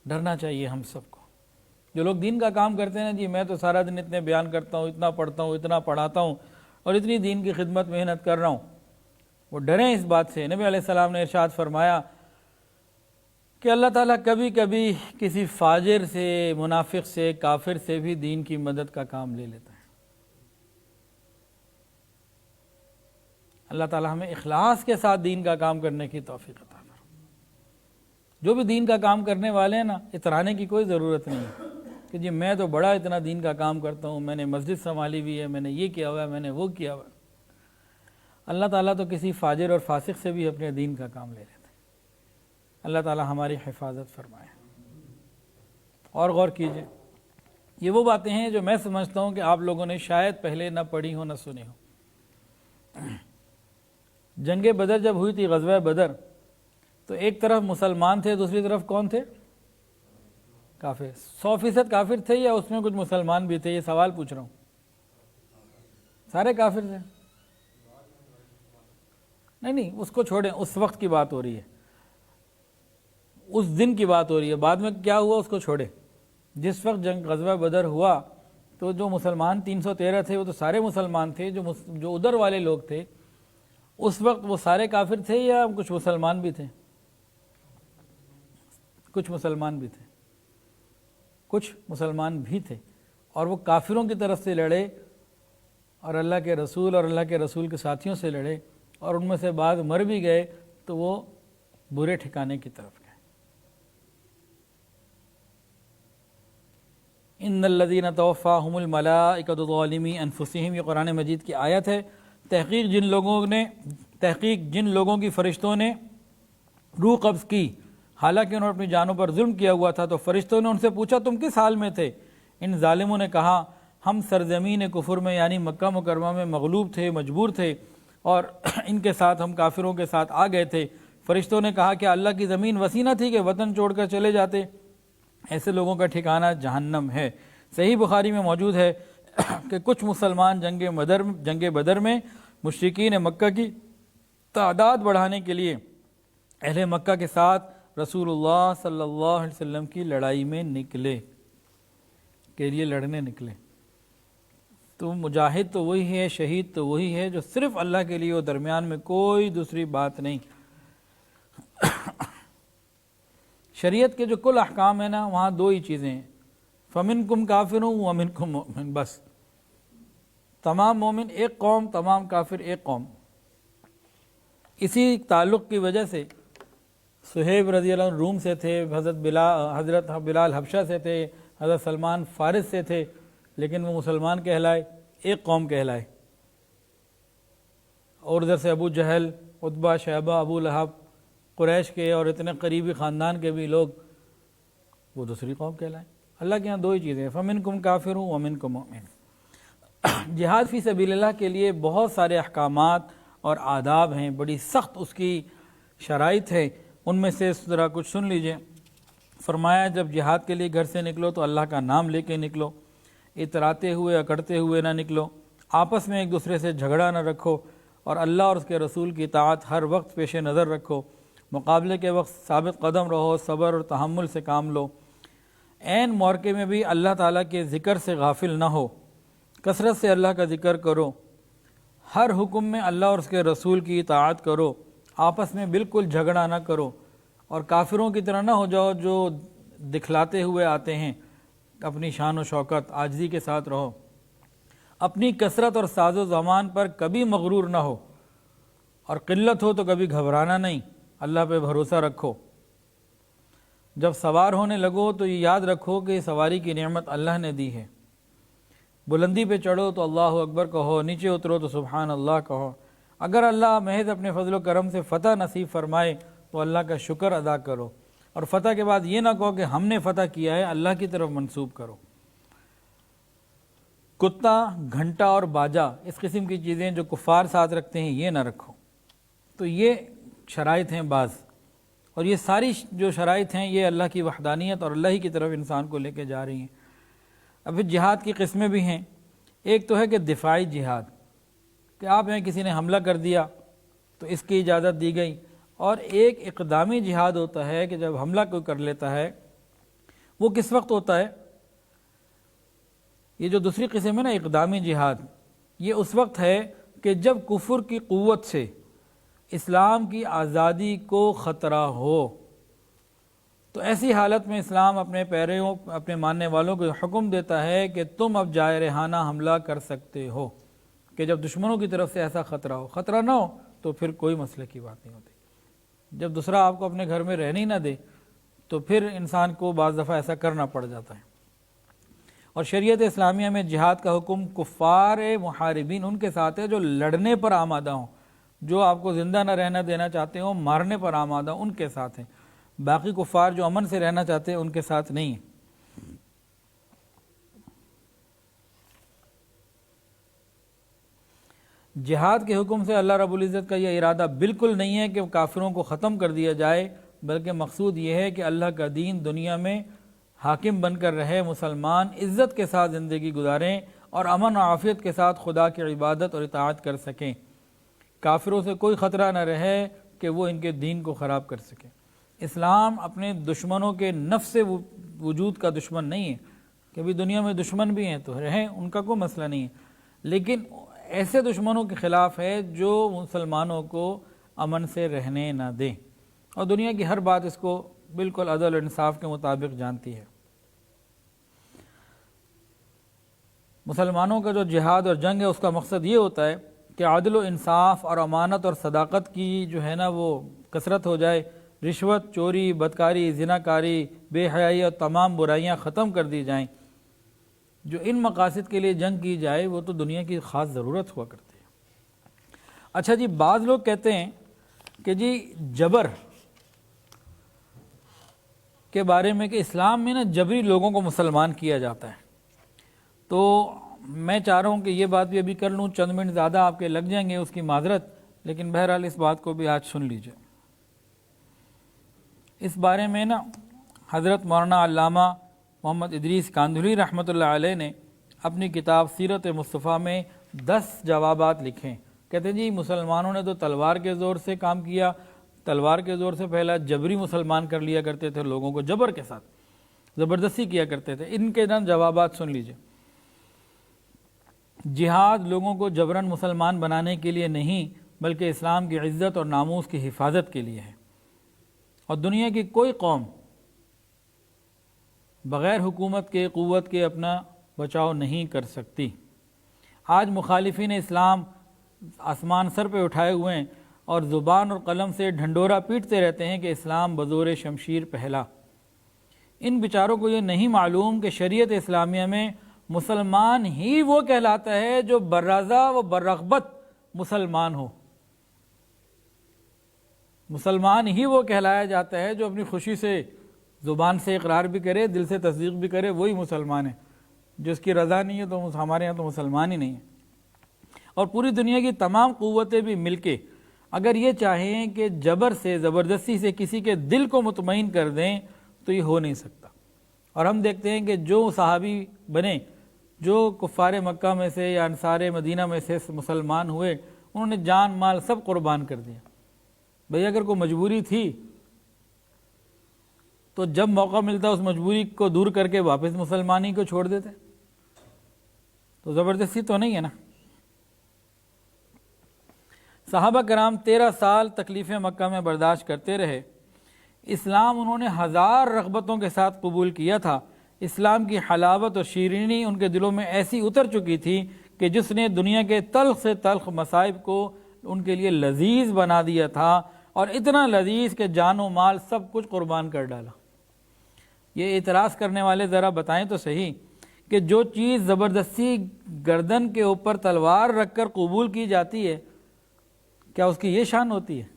ڈرنا چاہیے ہم سب کو۔ جو لوگ دین کا کام کرتے ہیں جی میں تو سارا دن اتنے بیان کرتا ہوں، اتنا پڑھتا ہوں، اتنا پڑھاتا ہوں، اور اتنی دین کی خدمت محنت کر رہا ہوں، وہ ڈریں اس بات سے۔ نبی علیہ السلام نے ارشاد فرمایا کہ اللہ تعالیٰ کبھی کبھی کسی فاجر سے، منافق سے، کافر سے بھی دین کی مدد کا کام لے لیتا ہے۔ اللہ تعالیٰ ہمیں اخلاص کے ساتھ دین کا کام کرنے کی توفیق عطا فرمائے۔ جو بھی دین کا کام کرنے والے ہیں نا، اترانے کی کوئی ضرورت نہیں ہے کہ جی میں تو بڑا اتنا دین کا کام کرتا ہوں، میں نے مسجد سنبھالی ہوئی ہے، میں نے یہ کیا ہوا ہے، میں نے وہ کیا ہوا ہے۔ اللہ تعالیٰ تو کسی فاجر اور فاسق سے بھی اپنے دین کا کام لے لیتے ہیں۔ اللہ تعالیٰ ہماری حفاظت فرمائے۔ اور غور کیجئے، یہ وہ باتیں ہیں جو میں سمجھتا ہوں کہ آپ لوگوں نے شاید پہلے نہ پڑھی ہو نہ سنی ہو۔ جنگ بدر جب ہوئی تھی، غزوہ بدر، تو ایک طرف مسلمان تھے، دوسری طرف کون تھے؟ کافر۔ 100% کافر تھے یا اس میں کچھ مسلمان بھی تھے؟ یہ سوال پوچھ رہا ہوں۔ سارے کافر تھے؟ نہیں، اس کو چھوڑیں، اس وقت کی بات ہو رہی ہے، اس دن کی بات ہو رہی ہے، بعد میں کیا ہوا اس کو چھوڑیں۔ جس وقت جنگ غزوہ بدر ہوا تو جو مسلمان 313 تھے وہ تو سارے مسلمان تھے، جو ادھر والے لوگ تھے اس وقت وہ سارے کافر تھے یا کچھ مسلمان بھی تھے؟ کچھ مسلمان بھی تھے، کچھ مسلمان بھی تھے، اور وہ کافروں کی طرف سے لڑے اور اللہ کے رسول اور اللہ کے رسول کے ساتھیوں سے لڑے، اور ان میں سے بعض مر بھی گئے تو وہ برے ٹھکانے کی طرف گئے۔ ان الذین توفاہم الملائکۃ ظالمی انفسہم، یہ قرآن مجید کی آیت ہے۔ تحقیق جن لوگوں کی فرشتوں نے روح قبض کی، حالانکہ انہوں نے اپنی جانوں پر ظلم کیا ہوا تھا، تو فرشتوں نے ان سے پوچھا تم کس حال میں تھے؟ ان ظالموں نے کہا ہم سرزمین کفر میں یعنی مکہ مکرمہ میں مغلوب تھے، مجبور تھے، اور ان کے ساتھ ہم کافروں کے ساتھ آ گئے تھے۔ فرشتوں نے کہا کہ اللہ کی زمین وسیع نہ تھی کہ وطن چھوڑ کر چلے جاتے؟ ایسے لوگوں کا ٹھکانہ جہنم ہے۔ صحیح بخاری میں موجود ہے کہ کچھ مسلمان جنگ بدر میں مشرکین مکہ کی تعداد بڑھانے کے لیے اہل مکہ کے ساتھ رسول اللہ صلی اللہ علیہ وسلم کی لڑائی میں لڑنے نکلے۔ تو مجاہد تو وہی ہے، شہید تو وہی ہے جو صرف اللہ کے لیے، اور درمیان میں کوئی دوسری بات نہیں۔ شریعت کے جو کل احکام ہیں نا، وہاں دو ہی چیزیں ہیں، فَمِنْكُمْ كَافِرٌ وَمِنْكُمْ مُؤْمِنٌ، بس۔ تمام مومن ایک قوم، تمام کافر ایک قوم۔ اسی تعلق کی وجہ سے صہیب رضی اللہ عنہ روم سے تھے، حضرت بلال حبشہ سے تھے، حضرت سلمان فارس سے تھے، لیکن وہ مسلمان کہلائے، ایک قوم کہلائے۔ اور ادھر سے ابو جہل، عتبہ، شیبہ، ابو لہب، قریش کے اور اتنے قریبی خاندان کے بھی لوگ، وہ دوسری قوم کہلائے۔ اللہ کے ہاں دو ہی چیزیں، فَمِنْكُمْ كَافِرٌ وَمِنْكُمْ مُؤْمِنٌ۔ جہاد فی سبیل اللہ کے لیے بہت سارے احکامات اور آداب ہیں، بڑی سخت اس کی شرائط ہے۔ ان میں سے اس طرح کچھ سن لیجئے۔ فرمایا جب جہاد کے لیے گھر سے نکلو تو اللہ کا نام لے کے نکلو، اتراتے ہوئے اکڑتے ہوئے نہ نکلو، آپس میں ایک دوسرے سے جھگڑا نہ رکھو، اور اللہ اور اس کے رسول کی اطاعت ہر وقت پیش نظر رکھو، مقابلے کے وقت ثابت قدم رہو، صبر اور تحمل سے کام لو، عین موقع میں بھی اللہ تعالیٰ کے ذکر سے غافل نہ ہو، کثرت سے اللہ کا ذکر کرو، ہر حکم میں اللہ اور اس کے رسول کی اطاعت کرو، آپس میں بالکل جھگڑا نہ کرو، اور کافروں کی طرح نہ ہو جاؤ جو دکھلاتے ہوئے آتے ہیں، اپنی شان و شوکت، عاجزی کے ساتھ رہو، اپنی کثرت اور ساز و زمان پر کبھی مغرور نہ ہو، اور قلت ہو تو کبھی گھبرانا نہیں، اللہ پہ بھروسہ رکھو۔ جب سوار ہونے لگو تو یہ یاد رکھو کہ سواری کی نعمت اللہ نے دی ہے، بلندی پہ چڑھو تو اللہ اکبر کہو، نیچے اترو تو سبحان اللہ کہو، اگر اللہ محض اپنے فضل و کرم سے فتح نصیب فرمائے تو اللہ کا شکر ادا کرو، اور فتح کے بعد یہ نہ کہو کہ ہم نے فتح کیا ہے، اللہ کی طرف منسوب کرو۔ کتا، گھنٹہ اور باجا، اس قسم کی چیزیں جو کفار ساتھ رکھتے ہیں، یہ نہ رکھو۔ تو یہ شرائط ہیں بعض، اور یہ ساری جو شرائط ہیں یہ اللہ کی وحدانیت اور اللہ ہی کی طرف انسان کو لے کے جا رہی ہیں۔ اب جہاد کی قسمیں بھی ہیں۔ ایک تو ہے کہ دفاعی جہاد، کہ آپ میں کسی نے حملہ کر دیا تو اس کی اجازت دی گئی، اور ایک اقدامی جہاد ہوتا ہے کہ جب حملہ کوئی کر لیتا ہے، وہ کس وقت ہوتا ہے؟ یہ جو دوسری قسم ہے نا اقدامی جہاد، یہ اس وقت ہے کہ جب کفر کی قوت سے اسلام کی آزادی کو خطرہ ہو، تو ایسی حالت میں اسلام اپنے پیرووں، اپنے ماننے والوں کو حکم دیتا ہے کہ تم اب جارحانہ حملہ کر سکتے ہو، کہ جب دشمنوں کی طرف سے ایسا خطرہ نہ ہو تو پھر کوئی مسئلے کی بات نہیں ہوتی۔ جب دوسرا آپ کو اپنے گھر میں رہنے نہ دے تو پھر انسان کو بعض دفعہ ایسا کرنا پڑ جاتا ہے۔ اور شریعت اسلامیہ میں جہاد کا حکم کفار محاربین ان کے ساتھ ہے جو لڑنے پر آمادہ ہوں، جو آپ کو زندہ نہ رہنا دینا چاہتے ہوں، مارنے پر آمادہ ہوں، ان کے ساتھ ہیں۔ باقی کفار جو امن سے رہنا چاہتے ہیں ان کے ساتھ نہیں ہیں۔ جہاد کے حکم سے اللہ رب العزت کا یہ ارادہ بالکل نہیں ہے کہ کافروں کو ختم کر دیا جائے، بلکہ مقصود یہ ہے کہ اللہ کا دین دنیا میں حاکم بن کر رہے، مسلمان عزت کے ساتھ زندگی گزاریں اور امن و عافیت کے ساتھ خدا کی عبادت اور اطاعت کر سکیں، کافروں سے کوئی خطرہ نہ رہے کہ وہ ان کے دین کو خراب کر سکیں۔ اسلام اپنے دشمنوں کے نفس وجود کا دشمن نہیں ہے، کہ بھی دنیا میں دشمن بھی ہیں تو رہیں، ان کا کوئی مسئلہ نہیں ہے، لیکن ایسے دشمنوں کے خلاف ہے جو مسلمانوں کو امن سے رہنے نہ دیں، اور دنیا کی ہر بات اس کو بالکل عدل و انصاف کے مطابق جانتی ہے۔ مسلمانوں کا جو جہاد اور جنگ ہے اس کا مقصد یہ ہوتا ہے کہ عدل و انصاف اور امانت اور صداقت کی جو ہے نا وہ کثرت ہو جائے، رشوت، چوری، بدکاری، زناکاری، بے حیائی اور تمام برائیاں ختم کر دی جائیں۔ جو ان مقاصد کے لیے جنگ کی جائے وہ تو دنیا کی خاص ضرورت ہوا کرتی ہے۔ اچھا جی، بعض لوگ کہتے ہیں کہ جی جبر کے بارے میں کہ اسلام میں نا جبری لوگوں کو مسلمان کیا جاتا ہے، تو میں چاہ رہا ہوں کہ یہ بات بھی ابھی کر لوں، چند منٹ زیادہ آپ کے لگ جائیں گے، اس کی معذرت، لیکن بہرحال اس بات کو بھی آج سن لیجئے۔ اس بارے میں نا حضرت مولانا علامہ محمد ادریس کاندھلی رحمۃ اللہ علیہ نے اپنی کتاب سیرت مصطفیٰ میں 10 جوابات لکھے۔ کہتے ہیں جی مسلمانوں نے تو تلوار کے زور سے کام کیا، تلوار کے زور سے پہلا جبری مسلمان کر لیا کرتے تھے، لوگوں کو جبر کے ساتھ زبردستی کیا کرتے تھے۔ ان کے جوابات سن لیجئے۔ جہاد لوگوں کو جبراً مسلمان بنانے کے لیے نہیں، بلکہ اسلام کی عزت اور ناموس کی حفاظت کے لیے ہے، اور دنیا کی کوئی قوم بغیر حکومت کے، قوت کے اپنا بچاؤ نہیں کر سکتی۔ آج مخالفین اسلام آسمان سر پہ اٹھائے ہوئے ہیں اور زبان اور قلم سے ڈھنڈورا پیٹتے رہتے ہیں کہ اسلام بزور شمشیر پہلا۔ ان بیچاروں کو یہ نہیں معلوم کہ شریعت اسلامیہ میں مسلمان ہی وہ کہلاتا ہے جو بررضا و برغبت مسلمان ہو۔ مسلمان ہی وہ کہلایا جاتا ہے جو اپنی خوشی سے زبان سے اقرار بھی کرے، دل سے تصدیق بھی کرے، وہی مسلمان ہے۔ جو اس کی رضا نہیں ہے تو ہمارے یہاں تو مسلمان ہی نہیں ہے۔ اور پوری دنیا کی تمام قوتیں بھی مل کے اگر یہ چاہیں کہ جبر سے، زبردستی سے کسی کے دل کو مطمئن کر دیں تو یہ ہو نہیں سکتا۔ اور ہم دیکھتے ہیں کہ جو صحابی بنے، جو کفار مکہ میں سے یا انصار مدینہ میں سے مسلمان ہوئے، انہوں نے جان مال سب قربان کر دیا۔ بھئی اگر کوئی مجبوری تھی تو جب موقع ملتا اس مجبوری کو دور کر کے واپس مسلمانی کو چھوڑ دیتے، تو زبردستی تو نہیں ہے نا۔ صحابہ کرام 13 سال تکلیفیں مکہ میں برداشت کرتے رہے۔ اسلام انہوں نے 1000 رغبتوں کے ساتھ قبول کیا تھا۔ اسلام کی حلاوت اور شیرینی ان کے دلوں میں ایسی اتر چکی تھی کہ جس نے دنیا کے تلخ سے تلخ مصائب کو ان کے لیے لذیذ بنا دیا تھا، اور اتنا لذیذ کہ جان و مال سب کچھ قربان کر ڈالا۔ یہ اعتراض کرنے والے ذرا بتائیں تو صحیح کہ جو چیز زبردستی گردن کے اوپر تلوار رکھ کر قبول کی جاتی ہے، کیا اس کی یہ شان ہوتی ہے؟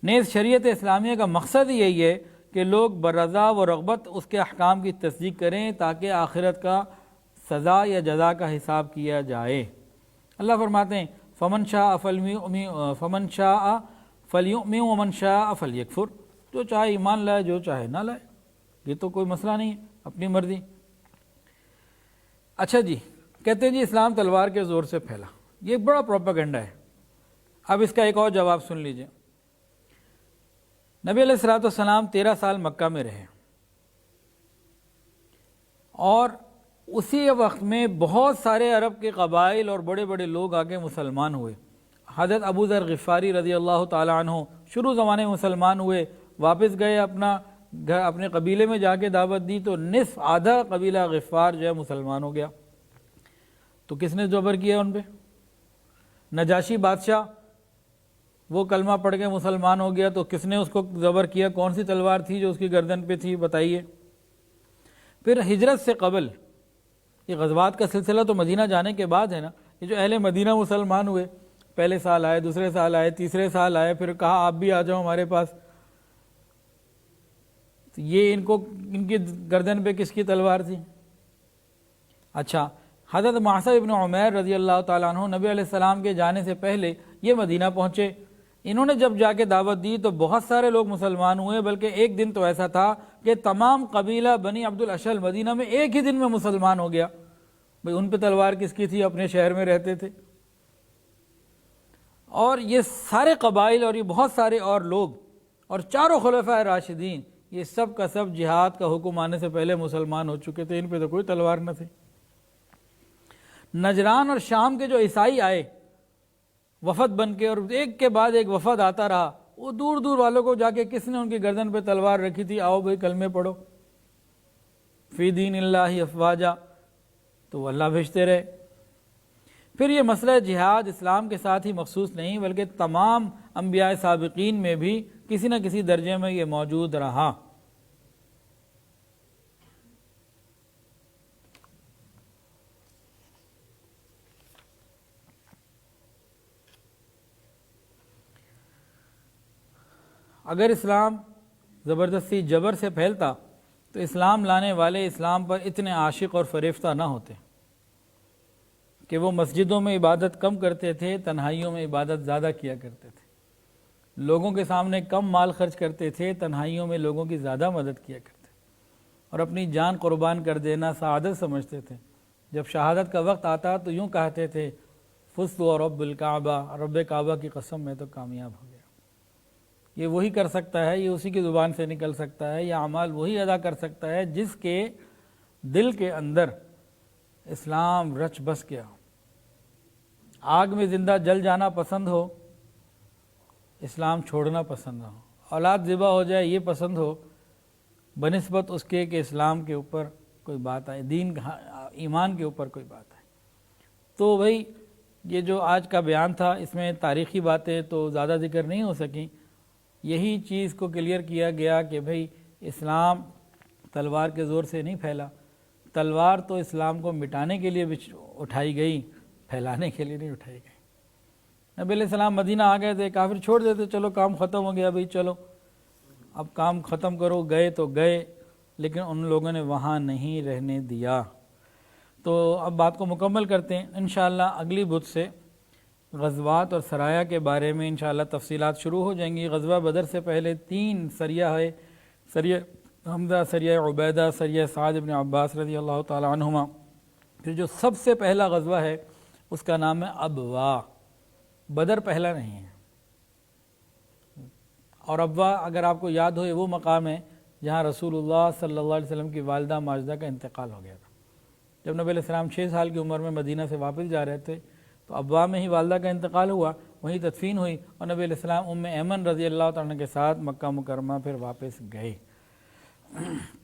نیز شریعت اسلامیہ کا مقصد یہی ہے کہ لوگ بررضا و رغبت اس کے احکام کی تصدیق کریں تاکہ آخرت کا سزا یا جزا کا حساب کیا جائے۔ اللہ فرماتے ہیں فمن شاء فلیؤمن ومن شاء فلیکفر، جو چاہے ایمان لائے، جو چاہے نہ لائے، یہ تو کوئی مسئلہ نہیں ہے، اپنی مرضی۔ اچھا جی، کہتے ہیں جی اسلام تلوار کے زور سے پھیلا، یہ بڑا پروپیگنڈا ہے۔ اب اس کا ایک اور جواب سن لیجئے۔ نبی علیہ الصلوۃ والسلام 13 سال مکہ میں رہے، اور اسی وقت میں بہت سارے عرب کے قبائل اور بڑے بڑے لوگ آگے مسلمان ہوئے۔ حضرت ابو ذر غفاری رضی اللہ تعالی عنہ شروع زمانے میں مسلمان ہوئے، واپس گئے اپنے قبیلے میں جا کے دعوت دی تو نصف آدھا قبیلہ غفار جو ہے مسلمان ہو گیا۔ تو کس نے جبر کیا ان پہ؟ نجاشی بادشاہ، وہ کلمہ پڑھ کے مسلمان ہو گیا، تو کس نے اس کو جبر کیا؟ کون سی تلوار تھی جو اس کی گردن پہ تھی؟ بتائیے۔ پھر ہجرت سے قبل، یہ غزوات کا سلسلہ تو مدینہ جانے کے بعد ہے نا، یہ جو اہل مدینہ مسلمان ہوئے، پہلے سال آئے، دوسرے سال آئے، تیسرے سال آئے، پھر کہا آپ بھی آ جاؤ ہمارے پاس، تو یہ ان کی گردن پہ کس کی تلوار تھی؟ اچھا، حضرت معصب ابن عمیر رضی اللہ تعالیٰ عنہ نبی علیہ السلام کے جانے سے پہلے یہ مدینہ پہنچے. انہوں نے جب جا کے دعوت دی تو بہت سارے لوگ مسلمان ہوئے، بلکہ ایک دن تو ایسا تھا کہ تمام قبیلہ بنی عبد الاشل مدینہ میں ایک ہی دن میں مسلمان ہو گیا. بھئی ان پہ تلوار کس کی تھی؟ اپنے شہر میں رہتے تھے. اور یہ سارے قبائل اور یہ بہت سارے اور لوگ اور چاروں خلفاء راشدین یہ سب کا سب جہاد کا حکم آنے سے پہلے مسلمان ہو چکے تھے، ان پہ تو کوئی تلوار نہ تھی. نجران اور شام کے جو عیسائی آئے وفد بن کے، اور ایک کے بعد ایک وفد آتا رہا، وہ دور دور والوں کو جا کے کس نے ان کی گردن پہ تلوار رکھی تھی؟ آؤ بھئی کلمے پڑھو، فی دین اللہ افواجا، تو وہ اللہ بھیجتے رہے. پھر یہ مسئلہ جہاد اسلام کے ساتھ ہی مخصوص نہیں بلکہ تمام انبیاء سابقین میں بھی کسی نہ کسی درجے میں یہ موجود رہا. اگر اسلام زبردستی جبر سے پھیلتا تو اسلام لانے والے اسلام پر اتنے عاشق اور فریفتہ نہ ہوتے کہ وہ مسجدوں میں عبادت کم کرتے تھے، تنہائیوں میں عبادت زیادہ کیا کرتے تھے، لوگوں کے سامنے کم مال خرچ کرتے تھے، تنہائیوں میں لوگوں کی زیادہ مدد کیا کرتے، اور اپنی جان قربان کر دینا سعادت سمجھتے تھے. جب شہادت کا وقت آتا تو یوں کہتے تھے فزت ورب الکعبہ، رب کعبہ کی قسم میں تو کامیاب ہو گیا. یہ وہی کر سکتا ہے، یہ اسی کی زبان سے نکل سکتا ہے، یہ اعمال وہی ادا کر سکتا ہے جس کے دل کے اندر اسلام رچ بس گیا. آگ میں زندہ جل جانا پسند ہو، اسلام چھوڑنا پسند نہ ہو، اولاد ذبح ہو جائے یہ پسند ہو بنسبت اس کے کہ اسلام کے اوپر کوئی بات آئے، دین ایمان کے اوپر کوئی بات آئے. تو بھئی یہ جو آج کا بیان تھا اس میں تاریخی باتیں تو زیادہ ذکر نہیں ہو سکیں. یہی چیز کو کلیئر کیا گیا کہ بھئی اسلام تلوار کے زور سے نہیں پھیلا، تلوار تو اسلام کو مٹانے کے لیے اٹھائی گئی، پھیلانے کے لیے نہیں اٹھائی گئی. نبی علیہ السلام مدینہ آ گئے تھے، کافر چھوڑ دیتے، چلو کام ختم ہو گیا بھئی، چلو اب کام ختم کرو، گئے تو گئے، لیکن ان لوگوں نے وہاں نہیں رہنے دیا. تو اب بات کو مکمل کرتے ہیں انشاءاللہ. اگلی بدھ سے غزوات اور سرایہ کے بارے میں انشاءاللہ تفصیلات شروع ہو جائیں گی. غزوہ بدر سے پہلے 3 سریہ ہے، سریہ حمزہ، سریہ عبیدہ، سریہ سعد بن عباس رضی اللہ تعالی عنہما. پھر جو سب سے پہلا غزوہ ہے اس کا نام ہے ابوا. بدر پہلا نہیں ہے، اور ابوا اگر آپ کو یاد ہو وہ مقام ہے جہاں رسول اللہ صلی اللہ علیہ وسلم کی والدہ ماجدہ کا انتقال ہو گیا تھا. جب نبی علیہ السلام 6 سال کی عمر میں مدینہ سے واپس جا رہے تھے تو ابوا میں ہی والدہ کا انتقال ہوا، وہیں تدفین ہوئی، اور نبی علیہ السلام ام ایمن رضی اللہ تعالیٰ کے ساتھ مکہ مکرمہ پھر واپس گئے.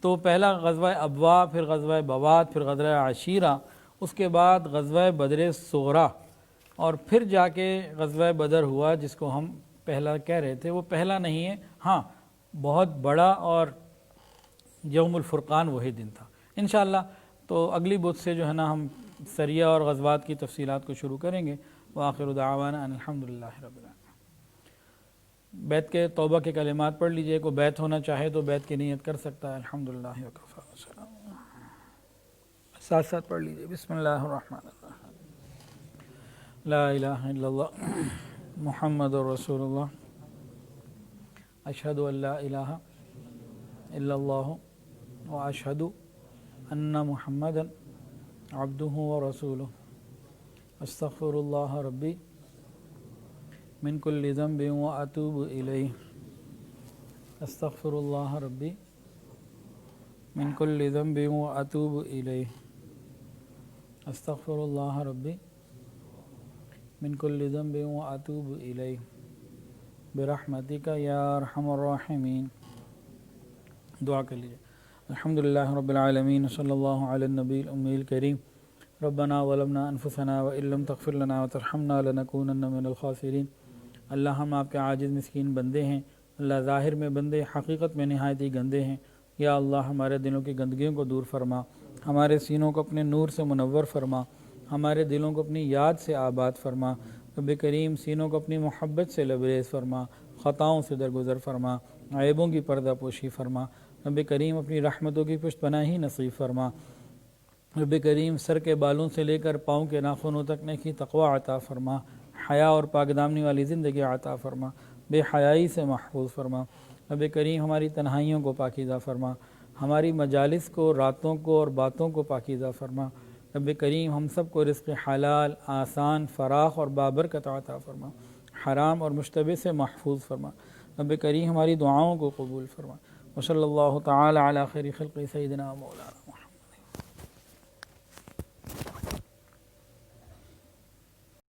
تو پہلا غزوہ ابوا، پھر غزوہ بوات، پھر غزوہ عشیرہ، اس کے بعد غزوہ بدر صغریٰ، اور پھر جا کے غزوہ بدر ہوا جس کو ہم پہلا کہہ رہے تھے. وہ پہلا نہیں ہے، ہاں بہت بڑا، اور یوم الفرقان وہی دن تھا انشاءاللہ. تو اگلی بدھ سے جو ہے نا ہم سریہ اور غزوات کی تفصیلات کو شروع کریں گے. وآخر دعوانا ان الحمدللہ رب العالمین. بیت کے توبہ کے کلمات پڑھ لیجئے. کوئی بیت ہونا چاہے تو بیت کی نیت کر سکتا ہے. الحمدللہ وکفی وسلام. ساتھ ساتھ پڑھ لیجئے. بسم اللہ الرحمن الرحیم. لا الہ الا اللہ محمد رسول اللہ. اشہد ان لا الہ الا اللہ واشہد ان محمدا عبدہ ورسولہ. استغفر اللہ ربی من کل ذنب واتوب الیہ. استغفر اللہ ربی من کل ذنب واتوب الیہ. استغفر اللہ ربی من کل ذنب واتوب الیہ برحمتک یا ارحم الراحمین. دعا کر لیجیے. الحمدللہ رب العالمین، صلی اللہ علی النبی الامی الکریم. ربنا ظلمنا انفسنا وان لم تغفر لنا وترحمنا لنکونن من الخاسرین. اللہ ہم آپ کے عاجز مسکین بندے ہیں. اللہ ظاہر میں بندے، حقیقت میں نہایت ہی گندے ہیں. یا اللہ ہمارے دلوں کی گندگیوں کو دور فرما، ہمارے سینوں کو اپنے نور سے منور فرما، ہمارے دلوں کو اپنی یاد سے آباد فرما، رب کریم سینوں کو اپنی محبت سے لبریز فرما، خطاؤں سے درگزر فرما، عیبوں کی پردہ پوشی فرما، رب کریم اپنی رحمتوں کی پشت پناہی نصیب فرما، رب کریم سر کے بالوں سے لے کر پاؤں کے ناخنوں تک نیکی تقوی عطا فرما، حیا اور پاک دامنی والی زندگی عطا فرما، بے حیائی سے محفوظ فرما، رب کریم ہماری تنہائیوں کو پاکیزہ فرما، ہماری مجالس کو، راتوں کو اور باتوں کو پاکیزہ فرما، رب کریم ہم سب کو رزق حلال، آسان، فراخ اور بابرکت عطا فرما، حرام اور مشتبہ سے محفوظ فرما، رب کریم ہماری دعاؤں کو قبول فرما، وصلی اللہ تعالی علی خیر خلق سیدنا مولانا